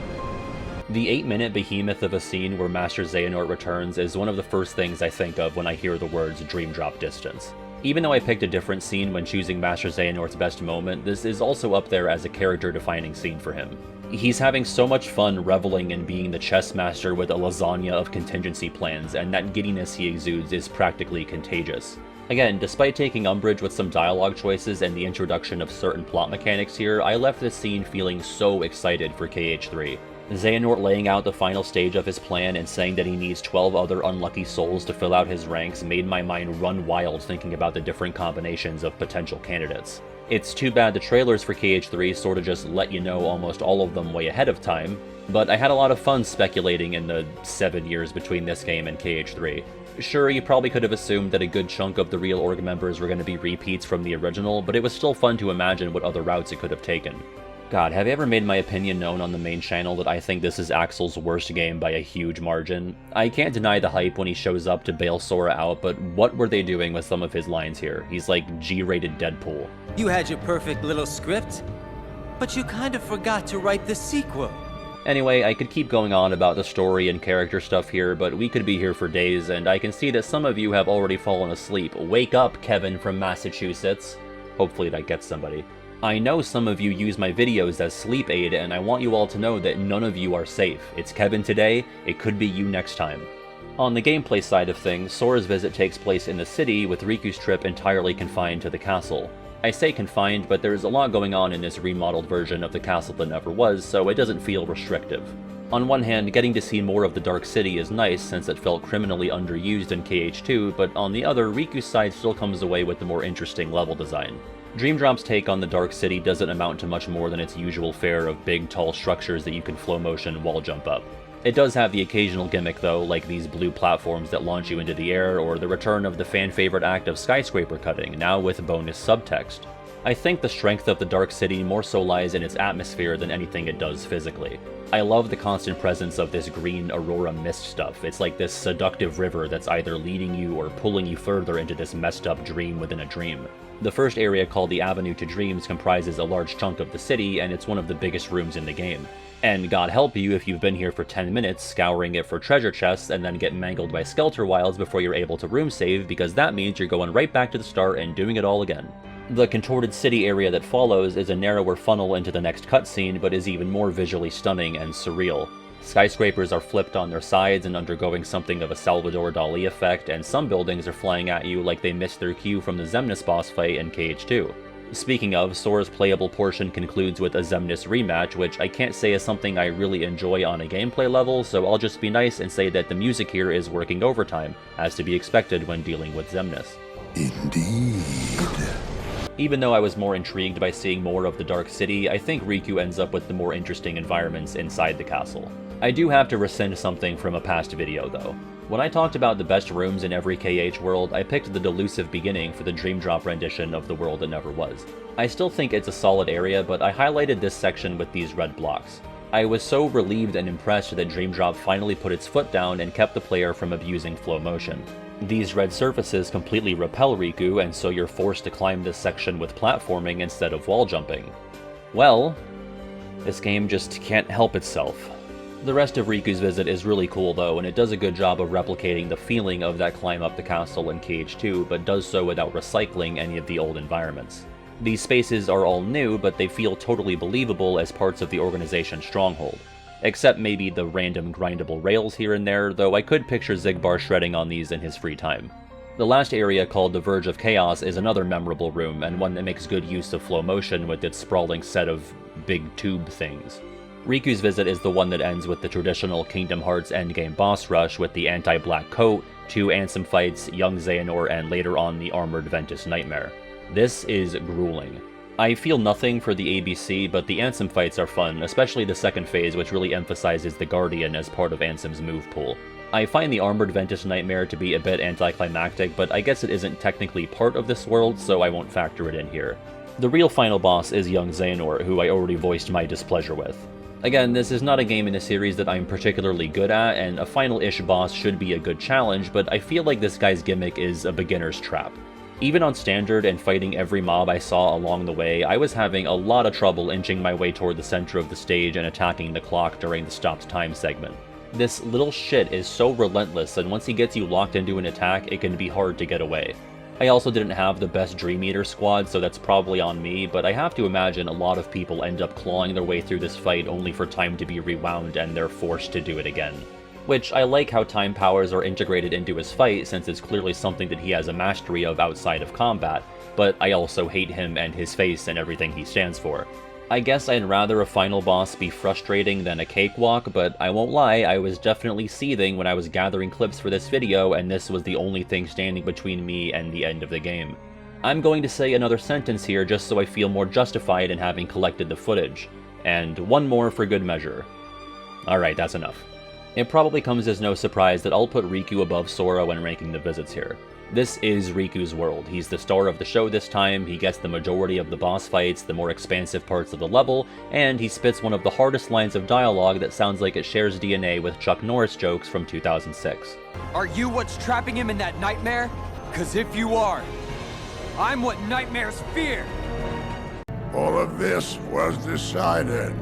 The 8-minute behemoth of a scene where Master Xehanort returns is one of the first things I think of when I hear the words Dream Drop Distance. Even though I picked a different scene when choosing Master Xehanort's best moment, this is also up there as a character-defining scene for him. He's having so much fun reveling in being the chess master with a lasagna of contingency plans, and that giddiness he exudes is practically contagious. Again, despite taking umbrage with some dialogue choices and the introduction of certain plot mechanics here, I left this scene feeling so excited for KH3. Xehanort laying out the final stage of his plan and saying that he needs 12 other unlucky souls to fill out his ranks made my mind run wild thinking about the different combinations of potential candidates. It's too bad the trailers for KH3 sort of just let you know almost all of them way ahead of time, but I had a lot of fun speculating in the 7 years between this game and KH3. Sure, you probably could have assumed that a good chunk of the real org members were going to be repeats from the original, but it was still fun to imagine what other routes it could have taken. God, have you ever made my opinion known on the main channel that I think this is Axel's worst game by a huge margin? I can't deny the hype when he shows up to bail Sora out, but what were they doing with some of his lines here? He's like G-rated Deadpool. You had your perfect little script, but you kind of forgot to write the sequel. Anyway, I could keep going on about the story and character stuff here, but we could be here for days, and I can see that some of you have already fallen asleep. Wake up, Kevin from Massachusetts. Hopefully that gets somebody. I know some of you use my videos as sleep aid, and I want you all to know that none of you are safe. It's Kevin today, it could be you next time. On the gameplay side of things, Sora's visit takes place in the city, with Riku's trip entirely confined to the castle. I say confined, but there's a lot going on in this remodeled version of the castle that never was, so it doesn't feel restrictive. On one hand, getting to see more of the Dark City is nice since it felt criminally underused in KH2, but on the other, Riku's side still comes away with the more interesting level design. Dream Drop's take on the Dark City doesn't amount to much more than its usual fare of big, tall structures that you can flow motion wall jump up. It does have the occasional gimmick though, like these blue platforms that launch you into the air, or the return of the fan-favorite act of skyscraper cutting, now with bonus subtext. I think the strength of the Dark City more so lies in its atmosphere than anything it does physically. I love the constant presence of this green aurora mist stuff. It's like this seductive river that's either leading you or pulling you further into this messed up dream within a dream. The first area, called the Avenue to Dreams, comprises a large chunk of the city, and it's one of the biggest rooms in the game. And God help you if you've been here for 10 minutes scouring it for treasure chests and then get mangled by Skelter Wilds before you're able to room save, because that means you're going right back to the start and doing it all again. The contorted city area that follows is a narrower funnel into the next cutscene, but is even more visually stunning and surreal. Skyscrapers are flipped on their sides and undergoing something of a Salvador Dali effect, and some buildings are flying at you like they missed their cue from the Xemnas boss fight in KH2. Speaking of, Sora's playable portion concludes with a Xemnas rematch, which I can't say is something I really enjoy on a gameplay level, so I'll just be nice and say that the music here is working overtime, as to be expected when dealing with Xemnas. Indeed. Even though I was more intrigued by seeing more of the Dark City, I think Riku ends up with the more interesting environments inside the castle. I do have to rescind something from a past video though. When I talked about the best rooms in every KH world, I picked the Delusive Beginning for the Dream Drop rendition of the world that never was. I still think it's a solid area, but I highlighted this section with these red blocks. I was so relieved and impressed that Dream Drop finally put its foot down and kept the player from abusing flow motion. These red surfaces completely repel Riku, and so you're forced to climb this section with platforming instead of wall jumping. Well, this game just can't help itself. The rest of Riku's visit is really cool though, and it does a good job of replicating the feeling of that climb up the castle in KH2, but does so without recycling any of the old environments. These spaces are all new, but they feel totally believable as parts of the organization's stronghold. Except maybe the random grindable rails here and there, though I could picture Xigbar shredding on these in his free time. The last area, called the Verge of Chaos, is another memorable room, and one that makes good use of flow motion with its sprawling set of big tube things. Riku's visit is the one that ends with the traditional Kingdom Hearts endgame boss rush with the anti-black coat, 2 Ansem fights, young Xehanort, and later on the armored Ventus Nightmare. This is grueling. I feel nothing for the ABC, but the Ansem fights are fun, especially the second phase, which really emphasizes the Guardian as part of Ansem's move pool. I find the armored Ventus Nightmare to be a bit anticlimactic, but I guess it isn't technically part of this world, so I won't factor it in here. The real final boss is young Xehanort, who I already voiced my displeasure with. Again, this is not a game in a series that I'm particularly good at, and a final-ish boss should be a good challenge, but I feel like this guy's gimmick is a beginner's trap. Even on standard and fighting every mob I saw along the way, I was having a lot of trouble inching my way toward the center of the stage and attacking the clock during the stopped time segment. This little shit is so relentless, and once he gets you locked into an attack, it can be hard to get away. I also didn't have the best Dream Eater squad, so that's probably on me, but I have to imagine a lot of people end up clawing their way through this fight only for time to be rewound and they're forced to do it again. Which, I like how time powers are integrated into his fight, since it's clearly something that he has a mastery of outside of combat, but I also hate him and his face and everything he stands for. I guess I'd rather a final boss be frustrating than a cakewalk, but I won't lie, I was definitely seething when I was gathering clips for this video, and this was the only thing standing between me and the end of the game. I'm going to say another sentence here just so I feel more justified in having collected the footage. And one more for good measure. Alright, that's enough. It probably comes as no surprise that I'll put Riku above Sora when ranking the visits here. This is Riku's world. He's the star of the show this time, he gets the majority of the boss fights, the more expansive parts of the level, and he spits one of the hardest lines of dialogue that sounds like it shares DNA with Chuck Norris jokes from 2006. Are you what's trapping him in that nightmare? 'Cause if you are, I'm what nightmares fear! All of this was decided.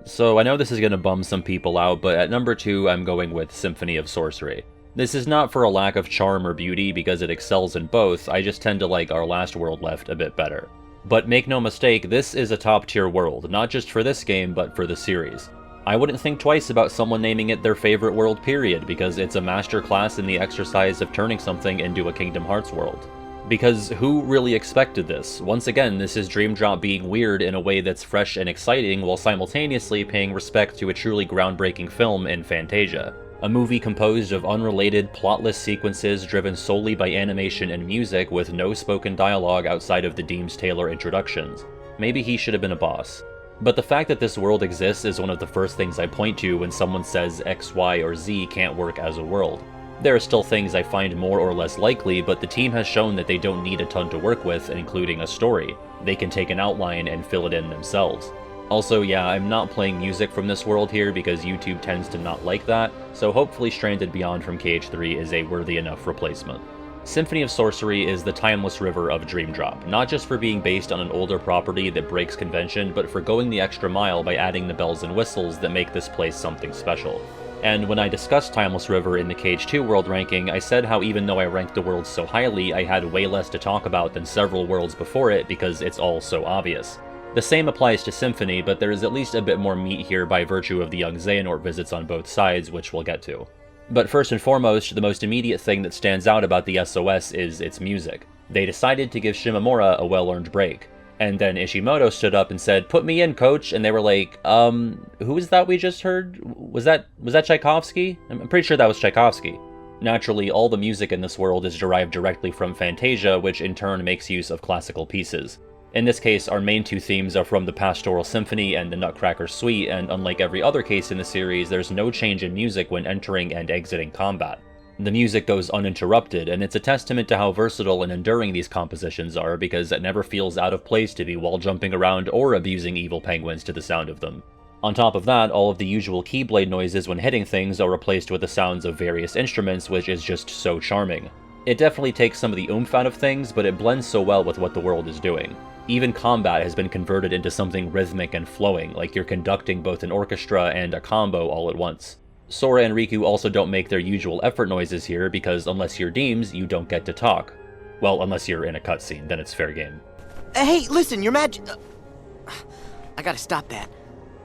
So I know this is going to bum some people out, but at number 2 I'm going with Symphony of Sorcery. This is not for a lack of charm or beauty because it excels in both, I just tend to like Our Last World Left a bit better. But make no mistake, this is a top tier world, not just for this game, but for the series. I wouldn't think twice about someone naming it their favorite world period, because it's a masterclass in the exercise of turning something into a Kingdom Hearts world. Because who really expected this? Once again, this is Dream Drop being weird in a way that's fresh and exciting while simultaneously paying respect to a truly groundbreaking film in Fantasia. A movie composed of unrelated, plotless sequences driven solely by animation and music with no spoken dialogue outside of the Deems Taylor introductions. Maybe he should have been a boss. But the fact that this world exists is one of the first things I point to when someone says X, Y, or Z can't work as a world. There are still things I find more or less likely, but the team has shown that they don't need a ton to work with, including a story. They can take an outline and fill it in themselves. Also, yeah, I'm not playing music from this world here because YouTube tends to not like that, so hopefully Stranded Beyond from KH3 is a worthy enough replacement. Symphony of Sorcery is the timeless river of Dream Drop, not just for being based on an older property that breaks convention, but for going the extra mile by adding the bells and whistles that make this place something special. And when I discussed Timeless River in the KH2 world ranking, I said how even though I ranked the worlds so highly, I had way less to talk about than several worlds before it because it's all so obvious. The same applies to Symphony, but there is at least a bit more meat here by virtue of the young Xehanort visits on both sides, which we'll get to. But first and foremost, the most immediate thing that stands out about the SOS is its music. They decided to give Shimomura a well-earned break. And then Ishimoto stood up and said, "Put me in, coach," and they were like, who is that we just heard? Was that Tchaikovsky? I'm pretty sure that was Tchaikovsky. Naturally, all the music in this world is derived directly from Fantasia, which in turn makes use of classical pieces. In this case, our main two themes are from the Pastoral Symphony and the Nutcracker Suite, and unlike every other case in the series, there's no change in music when entering and exiting combat. The music goes uninterrupted, and it's a testament to how versatile and enduring these compositions are because it never feels out of place to be wall jumping around or abusing evil penguins to the sound of them. On top of that, all of the usual keyblade noises when hitting things are replaced with the sounds of various instruments, which is just so charming. It definitely takes some of the oomph out of things, but it blends so well with what the world is doing. Even combat has been converted into something rhythmic and flowing, like you're conducting both an orchestra and a combo all at once. Sora and Riku also don't make their usual effort noises here, because unless you're Deems, you don't get to talk. Well, unless you're in a cutscene, then it's fair game. Hey, listen, your I gotta stop that.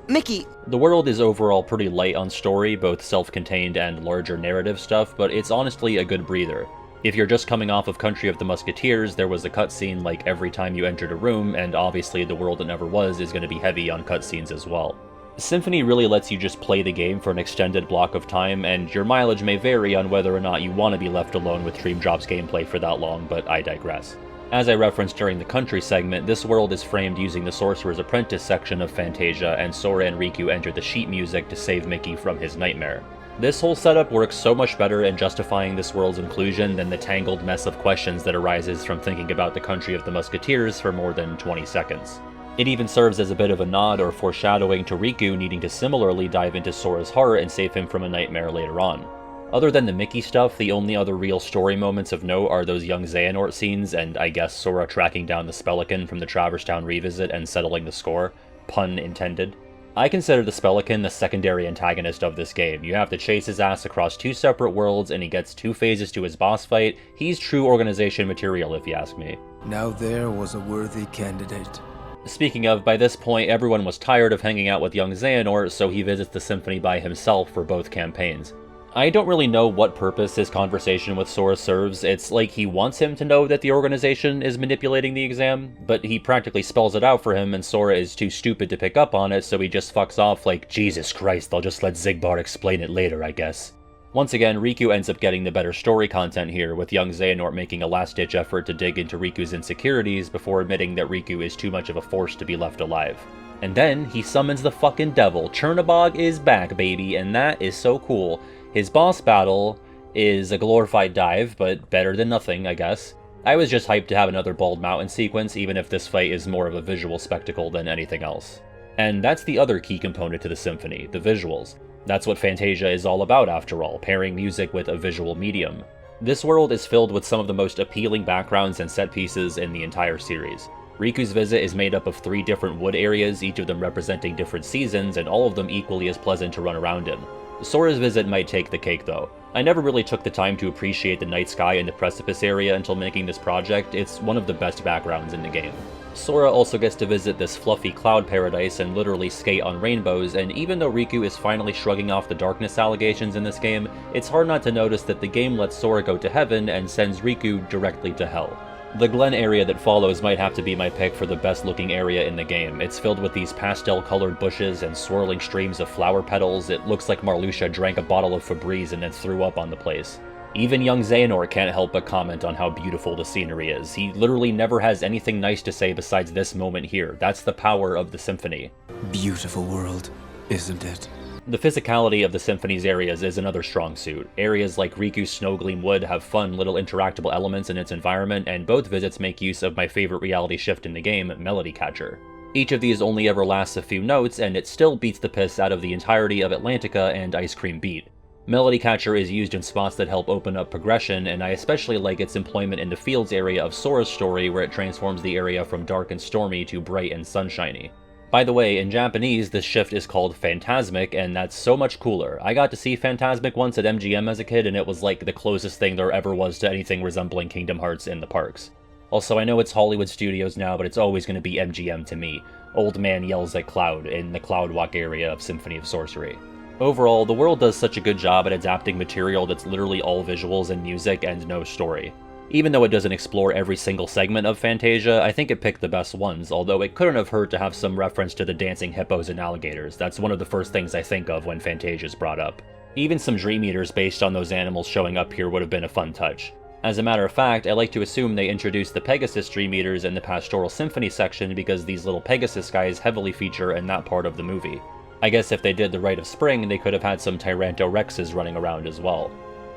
Mickey! The world is overall pretty light on story, both self-contained and larger narrative stuff, but it's honestly a good breather. If you're just coming off of Country of the Musketeers, there was a cutscene like every time you entered a room, and obviously The World That Never Was is going to be heavy on cutscenes as well. Symphony really lets you just play the game for an extended block of time, and your mileage may vary on whether or not you want to be left alone with Dream Drop's gameplay for that long, but I digress. As I referenced during the Country segment, this world is framed using the Sorcerer's Apprentice section of Fantasia, and Sora and Riku enter the sheet music to save Mickey from his nightmare. This whole setup works so much better in justifying this world's inclusion than the tangled mess of questions that arises from thinking about the Country of the Musketeers for more than 20 seconds. It even serves as a bit of a nod or foreshadowing to Riku needing to similarly dive into Sora's heart and save him from a nightmare later on. Other than the Mickey stuff, the only other real story moments of note are those young Xehanort scenes and I guess Sora tracking down the Spelican from the Traverse Town revisit and settling the score. Pun intended. I consider the Spelican the secondary antagonist of this game. You have to chase his ass across two separate worlds and he gets 2 phases to his boss fight. He's true organization material if you ask me. Now there was a worthy candidate. Speaking of, by this point everyone was tired of hanging out with young Xehanort, so he visits the Symphony by himself for both campaigns. I don't really know what purpose his conversation with Sora serves. It's like he wants him to know that the organization is manipulating the exam, but he practically spells it out for him and Sora is too stupid to pick up on it, so he just fucks off like, Jesus Christ, I'll just let Zigbar explain it later, I guess. Once again, Riku ends up getting the better story content here, with young Xehanort making a last-ditch effort to dig into Riku's insecurities before admitting that Riku is too much of a force to be left alive. And then, he summons the fucking devil. Chernobog is back, baby, and that is so cool. His boss battle is a glorified dive, but better than nothing, I guess. I was just hyped to have another Bald Mountain sequence, even if this fight is more of a visual spectacle than anything else. And that's the other key component to the symphony, the visuals. That's what Fantasia is all about, after all, pairing music with a visual medium. This world is filled with some of the most appealing backgrounds and set pieces in the entire series. Riku's visit is made up of 3 different wood areas, each of them representing different seasons, and all of them equally as pleasant to run around in. Sora's visit might take the cake though. I never really took the time to appreciate the night sky in the precipice area until making this project. It's one of the best backgrounds in the game. Sora also gets to visit this fluffy cloud paradise and literally skate on rainbows, and even though Riku is finally shrugging off the darkness allegations in this game, it's hard not to notice that the game lets Sora go to heaven and sends Riku directly to hell. The Glen area that follows might have to be my pick for the best looking area in the game. It's filled with these pastel colored bushes and swirling streams of flower petals. It looks like Marluxia drank a bottle of Febreze and then threw up on the place. Even young Xehanort can't help but comment on how beautiful the scenery is. He literally never has anything nice to say besides this moment here. That's the power of the symphony. Beautiful world, isn't it? The physicality of the symphony's areas is another strong suit. Areas like Riku's Snowgleam Wood have fun little interactable elements in its environment, and both visits make use of my favorite reality shift in the game, Melody Catcher. Each of these only ever lasts a few notes, and it still beats the piss out of the entirety of Atlantica and Ice Cream Beat. Melody Catcher is used in spots that help open up progression, and I especially like its employment in the Fields area of Sora's story, where it transforms the area from dark and stormy to bright and sunshiny. By the way, in Japanese, this shift is called Phantasmic, and that's so much cooler. I got to see Phantasmic once at MGM as a kid, and it was like the closest thing there ever was to anything resembling Kingdom Hearts in the parks. Also, I know it's Hollywood Studios now, but it's always going to be MGM to me. Old Man Yells at Cloud in the Cloud Walk area of Symphony of Sorcery. Overall, the world does such a good job at adapting material that's literally all visuals and music and no story. Even though it doesn't explore every single segment of Fantasia, I think it picked the best ones, although it couldn't have hurt to have some reference to the dancing hippos and alligators. That's one of the first things I think of when Fantasia's brought up. Even some Dream Eaters based on those animals showing up here would have been a fun touch. As a matter of fact, I like to assume they introduced the Pegasus Dream Eaters in the Pastoral Symphony section because these little Pegasus guys heavily feature in that part of the movie. I guess if they did the Rite of Spring, they could have had some Tyrantorexes running around as well.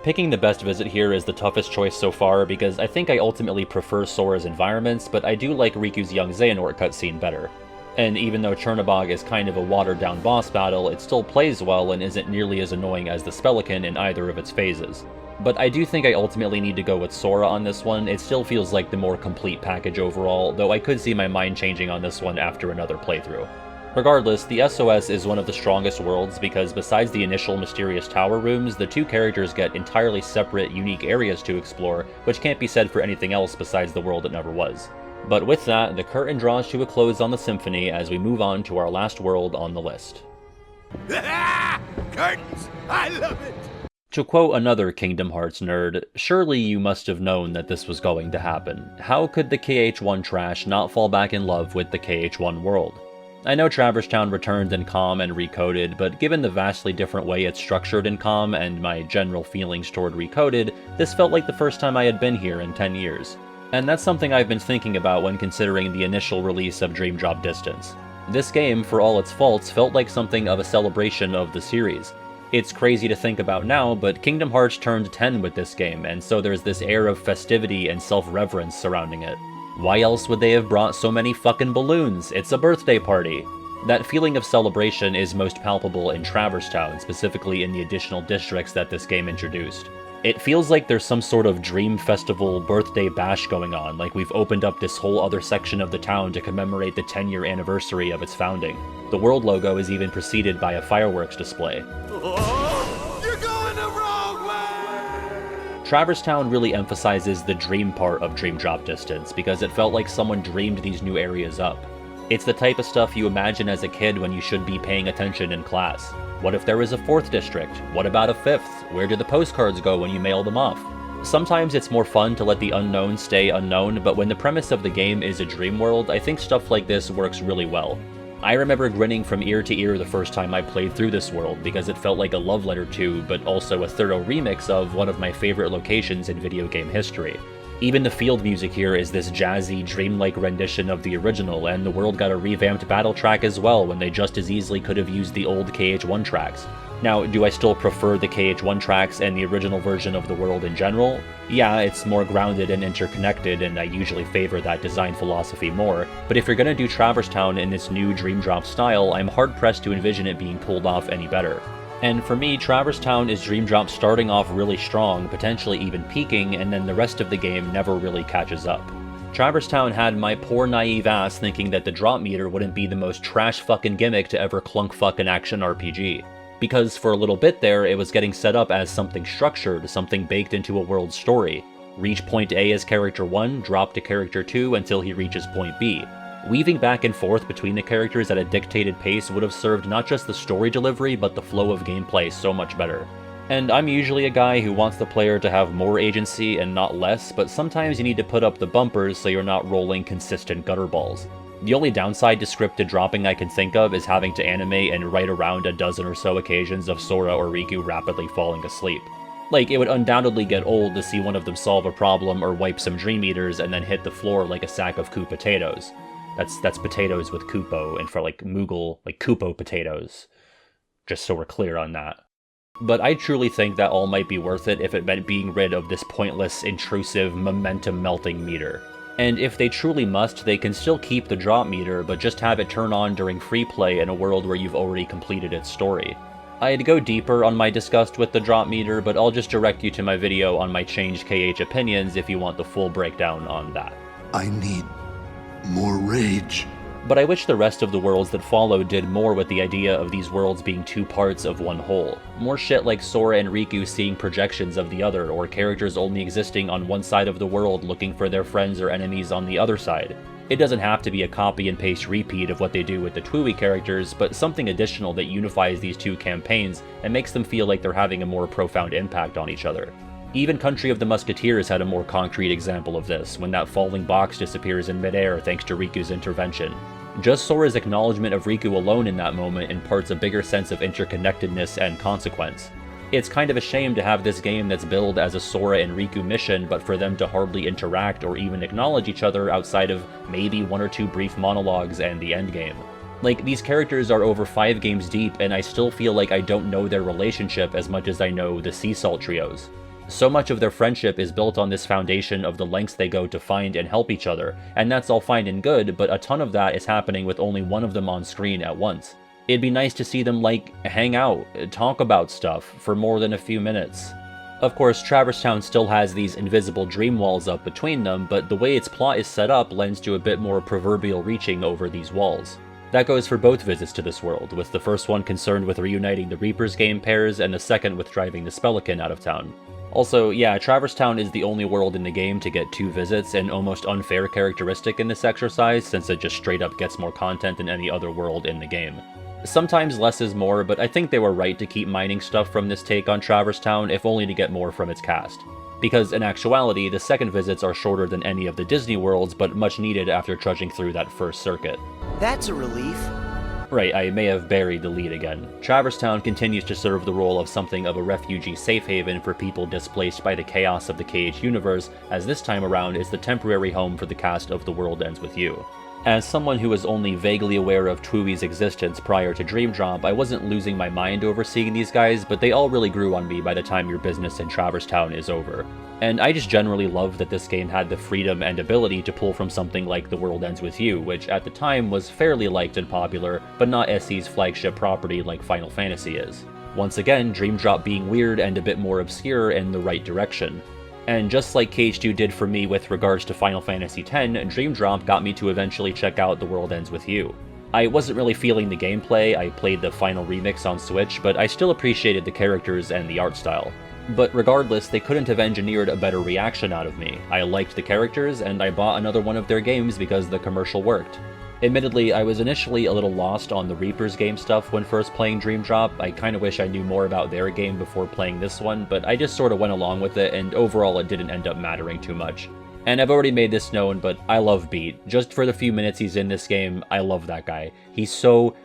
Picking the best visit here is the toughest choice so far because I think I ultimately prefer Sora's environments, but I do like Riku's young Xehanort cutscene better. And even though Chernobog is kind of a watered-down boss battle, it still plays well and isn't nearly as annoying as the Spelican in either of its phases. But I do think I ultimately need to go with Sora on this one. It still feels like the more complete package overall, though I could see my mind changing on this one after another playthrough. Regardless, the SOS is one of the strongest worlds because besides the initial mysterious tower rooms, the two characters get entirely separate, unique areas to explore, which can't be said for anything else besides the world that never was. But with that, the curtain draws to a close on the symphony as we move on to our last world on the list. Curtains! I love it! To quote another Kingdom Hearts nerd, surely you must have known that this was going to happen. How could the KH-1 trash not fall back in love with the KH-1 world? I know Traverse Town returned in COM and Recoded, but given the vastly different way it's structured in COM and my general feelings toward Recoded, this felt like the first time I had been here in 10 years. And that's something I've been thinking about when considering the initial release of Dream Drop Distance. This game, for all its faults, felt like something of a celebration of the series. It's crazy to think about now, but Kingdom Hearts turned 10 with this game, and so there's this air of festivity and self-reverence surrounding it. Why else would they have brought so many fucking balloons? It's a birthday party! That feeling of celebration is most palpable in Traverse Town, specifically in the additional districts that this game introduced. It feels like there's some sort of dream festival birthday bash going on, like we've opened up this whole other section of the town to commemorate the 10-year anniversary of its founding. The world logo is even preceded by a fireworks display. You're going the wrong way! Traverse Town really emphasizes the dream part of Dream Drop Distance, because it felt like someone dreamed these new areas up. It's the type of stuff you imagine as a kid when you should be paying attention in class. What if there was a 4th district? What about a 5th? Where do the postcards go when you mail them off? Sometimes it's more fun to let the unknown stay unknown, but when the premise of the game is a dream world, I think stuff like this works really well. I remember grinning from ear to ear the first time I played through this world, because it felt like a love letter to, but also a thorough remix of, one of my favorite locations in video game history. Even the field music here is this jazzy, dreamlike rendition of the original, and the world got a revamped battle track as well when they just as easily could have used the old KH1 tracks. Now, do I still prefer the KH1 tracks and the original version of the world in general? Yeah, it's more grounded and interconnected, and I usually favor that design philosophy more, but if you're gonna do Traverse Town in this new Dream Drop style, I'm hard-pressed to envision it being pulled off any better. And for me, Traverse Town is Dream Drop starting off really strong, potentially even peaking, and then the rest of the game never really catches up. Traverse Town had my poor naive ass thinking that the drop meter wouldn't be the most trash fucking gimmick to ever clunk fucking action RPG. Because for a little bit there, it was getting set up as something structured, something baked into a world story. Reach point A as character 1, drop to character 2 until he reaches point B. Weaving back and forth between the characters at a dictated pace would have served not just the story delivery, but the flow of gameplay so much better. And I'm usually a guy who wants the player to have more agency and not less, but sometimes you need to put up the bumpers so you're not rolling consistent gutter balls. The only downside to scripted dropping I can think of is having to animate and write around a dozen or so occasions of Sora or Riku rapidly falling asleep. Like, it would undoubtedly get old to see one of them solve a problem or wipe some Dream Eaters and then hit the floor like a sack of Koo potatoes. That's potatoes with Koopo, and for like Moogle, like Koopo potatoes. Just so we're clear on that. But I truly think that all might be worth it if it meant being rid of this pointless, intrusive, momentum-melting meter. And if they truly must, they can still keep the drop meter, but just have it turn on during free play in a world where you've already completed its story. I'd go deeper on my disgust with the drop meter, but I'll just direct you to my video on my changed KH opinions if you want the full breakdown on that. I need more rage. But I wish the rest of the worlds that followed did more with the idea of these worlds being two parts of one whole. More shit like Sora and Riku seeing projections of the other, or characters only existing on one side of the world looking for their friends or enemies on the other side. It doesn't have to be a copy and paste repeat of what they do with the Twooey characters, but something additional that unifies these two campaigns and makes them feel like they're having a more profound impact on each other. Even Country of the Musketeers had a more concrete example of this, when that falling box disappears in midair thanks to Riku's intervention. Just Sora's acknowledgement of Riku alone in that moment imparts a bigger sense of interconnectedness and consequence. It's kind of a shame to have this game that's billed as a Sora and Riku mission, but for them to hardly interact or even acknowledge each other outside of maybe one or two brief monologues and the endgame. Like, these characters are over 5 games deep, and I still feel like I don't know their relationship as much as I know the Sea Salt trios. So much of their friendship is built on this foundation of the lengths they go to find and help each other, and that's all fine and good, but a ton of that is happening with only one of them on screen at once. It'd be nice to see them, like, hang out, talk about stuff, for more than a few minutes. Of course, Traverse Town still has these invisible dream walls up between them, but the way its plot is set up lends to a bit more proverbial reaching over these walls. That goes for both visits to this world, with the first one concerned with reuniting the Reaper's game pairs, and the second with driving the Spelican out of town. Also, yeah, Traverse Town is the only world in the game to get 2 visits, an almost unfair characteristic in this exercise, since it just straight up gets more content than any other world in the game. Sometimes less is more, but I think they were right to keep mining stuff from this take on Traverse Town, if only to get more from its cast. Because in actuality, the second visits are shorter than any of the Disney worlds, but much needed after trudging through that first circuit. That's a relief. Right, I may have buried the lead again. Traverse Town continues to serve the role of something of a refugee safe haven for people displaced by the chaos of the KH universe, as this time around is the temporary home for the cast of The World Ends With You. As someone who was only vaguely aware of Twooey's existence prior to Dream Drop, I wasn't losing my mind over seeing these guys, but they all really grew on me by the time your business in Traverse Town is over. And I just generally love that this game had the freedom and ability to pull from something like The World Ends With You, which at the time was fairly liked and popular, but not SE's flagship property like Final Fantasy is. Once again, Dream Drop being weird and a bit more obscure in the right direction. And just like KH2 did for me with regards to Final Fantasy X, Dream Drop got me to eventually check out The World Ends With You. I wasn't really feeling the gameplay, I played the final remix on Switch, but I still appreciated the characters and the art style. But regardless, they couldn't have engineered a better reaction out of me. I liked the characters, and I bought another one of their games because the commercial worked. Admittedly, I was initially a little lost on the Reaper's game stuff when first playing Dream Drop. I kinda wish I knew more about their game before playing this one, but I just sorta went along with it, and overall it didn't end up mattering too much. And I've already made this known, but I love Beat. Just for the few minutes he's in this game, I love that guy. He's so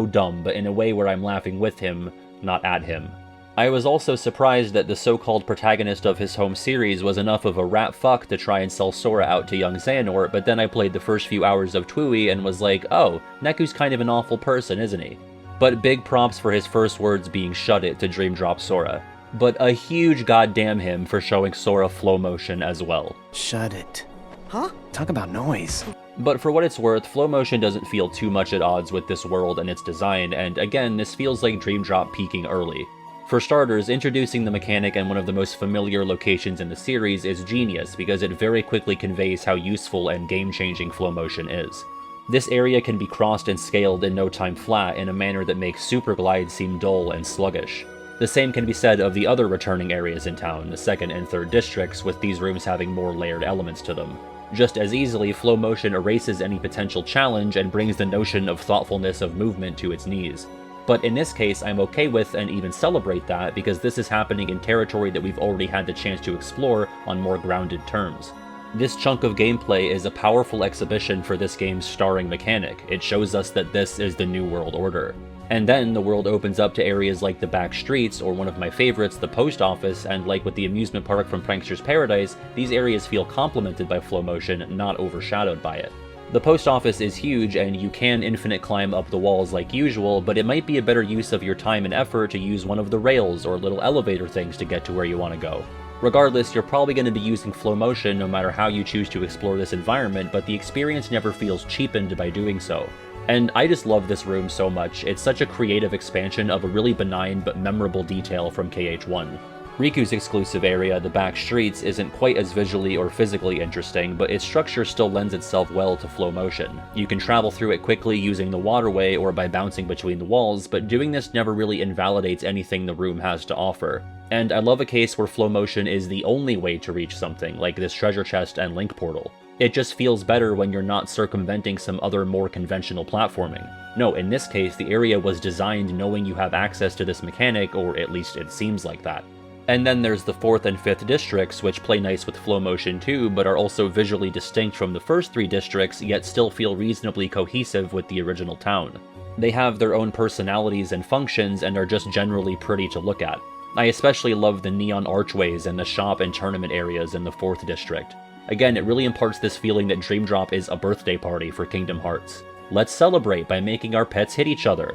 dumb, but in a way where I'm laughing with him, not at him. I was also surprised that the so-called protagonist of his home series was enough of a rat fuck to try and sell Sora out to young Xehanort, but then I played the first few hours of Twooey and was like, oh, Neku's kind of an awful person, isn't he? But big props for his first words being shut it to Dream Drop Sora. But a huge goddamn him for showing Sora flow motion as well. Shut it. Huh? Talk about noise. But for what it's worth, flow motion doesn't feel too much at odds with this world and its design, and again, this feels like Dream Drop peaking early. For starters, introducing the mechanic in one of the most familiar locations in the series is genius because it very quickly conveys how useful and game-changing flow motion is. This area can be crossed and scaled in no time flat in a manner that makes Super Glide seem dull and sluggish. The same can be said of the other returning areas in town, the 2nd and 3rd districts, with these rooms having more layered elements to them. Just as easily, flow motion erases any potential challenge and brings the notion of thoughtfulness of movement to its knees. But in this case, I'm okay with and even celebrate that because this is happening in territory that we've already had the chance to explore on more grounded terms. This chunk of gameplay is a powerful exhibition for this game's starring mechanic. It shows us that this is the New World Order. And then the world opens up to areas like the back streets, or one of my favorites, the post office, and like with the amusement park from Prankster's Paradise, these areas feel complemented by flow motion, not overshadowed by it. The post office is huge, and you can infinite climb up the walls like usual, but it might be a better use of your time and effort to use one of the rails or little elevator things to get to where you want to go. Regardless, you're probably going to be using flow motion no matter how you choose to explore this environment, but the experience never feels cheapened by doing so. And I just love this room so much. It's such a creative expansion of a really benign but memorable detail from KH1. Riku's exclusive area, the back streets, isn't quite as visually or physically interesting, but its structure still lends itself well to flow motion. You can travel through it quickly using the waterway or by bouncing between the walls, but doing this never really invalidates anything the room has to offer. And I love a case where flow motion is the only way to reach something, like this treasure chest and link portal. It just feels better when you're not circumventing some other more conventional platforming. No, in this case, the area was designed knowing you have access to this mechanic, or at least it seems like that. And then there's the 4th and 5th districts, which play nice with flow motion too, but are also visually distinct from the first 3 districts, yet still feel reasonably cohesive with the original town. They have their own personalities and functions, and are just generally pretty to look at. I especially love the neon archways and the shop and tournament areas in the 4th district. Again, it really imparts this feeling that Dream Drop is a birthday party for Kingdom Hearts. Let's celebrate by making our pets hit each other.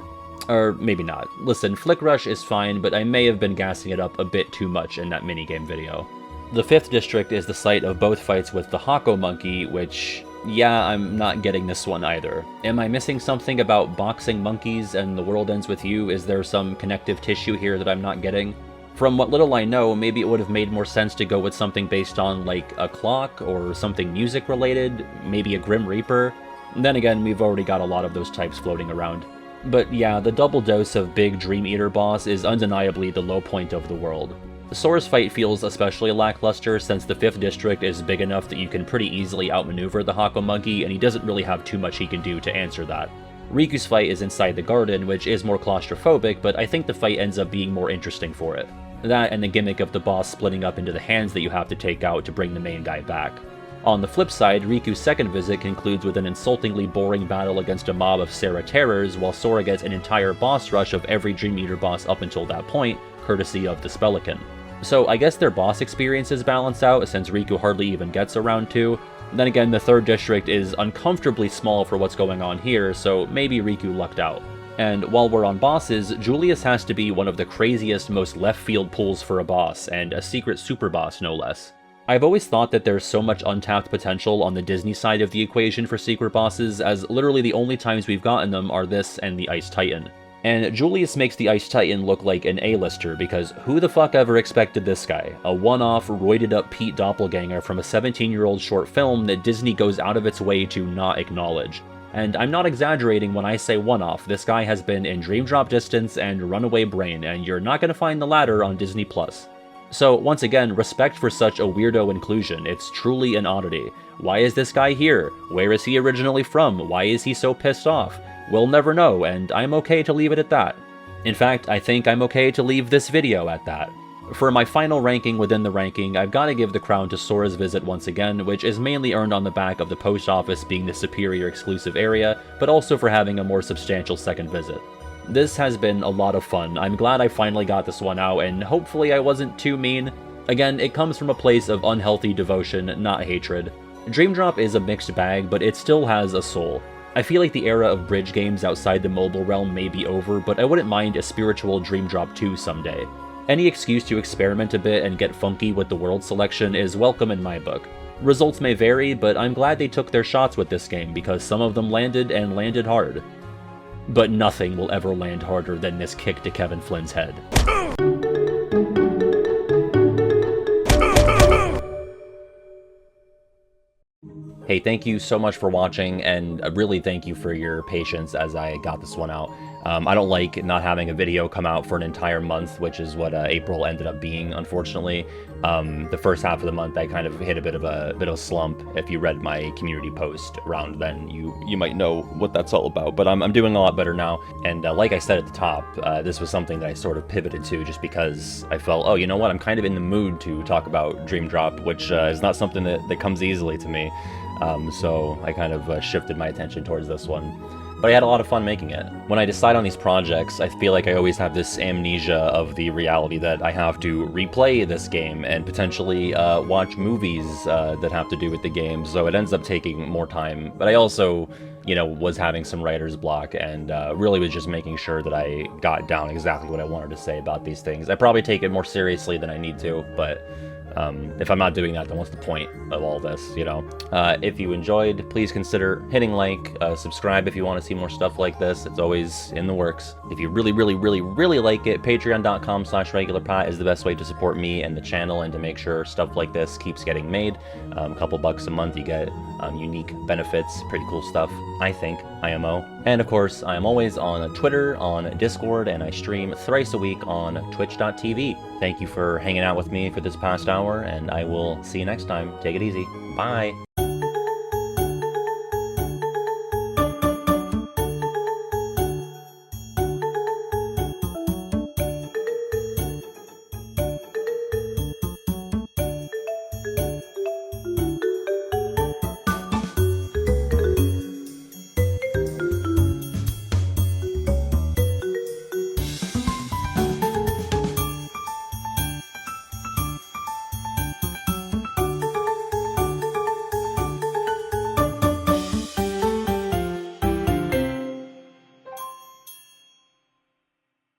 Or maybe not. Listen, Flick Rush is fine, but I may have been gassing it up a bit too much in that minigame video. The 5th district is the site of both fights with the Hako monkey, which, yeah, I'm not getting this one either. Am I missing something about boxing monkeys and The World Ends With You? Is there some connective tissue here that I'm not getting? From what little I know, maybe it would have made more sense to go with something based on, like, a clock, or something music-related, maybe a Grim Reaper. Then again, we've already got a lot of those types floating around. But yeah, the double dose of big Dream Eater boss is undeniably the low point of the world. Sora's fight feels especially lackluster since the 5th district is big enough that you can pretty easily outmaneuver the Hako monkey, and he doesn't really have too much he can do to answer that. Riku's fight is inside the garden, which is more claustrophobic, but I think the fight ends up being more interesting for it. That and the gimmick of the boss splitting up into the hands that you have to take out to bring the main guy back. On the flip side, Riku's second visit concludes with an insultingly boring battle against a mob of Sarah Terrors, while Sora gets an entire boss rush of every Dream Eater boss up until that point, courtesy of the Spelican. So I guess their boss experiences balance out, since Riku hardly even gets a round 2. Then again, the 3rd district is uncomfortably small for what's going on here, so maybe Riku lucked out. And while we're on bosses, Julius has to be one of the craziest, most left-field pulls for a boss, and a secret super boss no less. I've always thought that there's so much untapped potential on the Disney side of the equation for secret bosses, as literally the only times we've gotten them are this and the Ice Titan. And Julius makes the Ice Titan look like an A-lister, because who the fuck ever expected this guy? A one-off, roided-up Pete doppelganger from a 17-year-old short film that Disney goes out of its way to not acknowledge. And I'm not exaggerating when I say one-off, this guy has been in Dream Drop Distance and Runaway Brain, and you're not gonna find the latter on Disney+. So once again, respect for such a weirdo inclusion, it's truly an oddity. Why is this guy here? Where is he originally from? Why is he so pissed off? We'll never know, and I'm okay to leave it at that. In fact, I think I'm okay to leave this video at that. For my final ranking within the ranking, I've got to give the crown to Sora's visit once again, which is mainly earned on the back of the post office being the superior exclusive area, but also for having a more substantial second visit. This has been a lot of fun. I'm glad I finally got this one out, and hopefully I wasn't too mean. Again, it comes from a place of unhealthy devotion, not hatred. Dream Drop is a mixed bag, but it still has a soul. I feel like the era of bridge games outside the mobile realm may be over, but I wouldn't mind a spiritual Dream Drop 2 someday. Any excuse to experiment a bit and get funky with the world selection is welcome in my book. Results may vary, but I'm glad they took their shots with this game because some of them landed and landed hard. But nothing will ever land harder than this kick to Kevin Flynn's head. Hey, thank you so much for watching, and really thank you for your patience as I got this one out. I don't like not having a video come out for an entire month, which is what April ended up being, unfortunately. The first half of the month I kind of hit a bit of a slump. If you read my community post around then, you might know what that's all about. But I'm doing a lot better now, and like I said at the top, this was something that I sort of pivoted to just because I felt, oh, you know what, I'm kind of in the mood to talk about Dream Drop, which is not something that comes easily to me. So I kind of shifted my attention towards this one. But I had a lot of fun making it. When I decide on these projects, I feel like I always have this amnesia of the reality that I have to replay this game and potentially watch movies that have to do with the game, so it ends up taking more time. But I also, you know, was having some writer's block and really was just making sure that I got down exactly what I wanted to say about these things. I probably take it more seriously than I need to, but if I'm not doing that, then what's the point of all this, you know? If you enjoyed, please consider hitting like, subscribe if you want to see more stuff like this. It's always in the works. If you really, really, really, really like it, patreon.com/regularpat is the best way to support me and the channel and to make sure stuff like this keeps getting made. A couple bucks a month, you get unique benefits, pretty cool stuff, I think, IMO. And of course, I am always on Twitter, on Discord, and I stream thrice a week on twitch.tv. Thank you for hanging out with me for this past hour, and I will see you next time. Take it easy. Bye.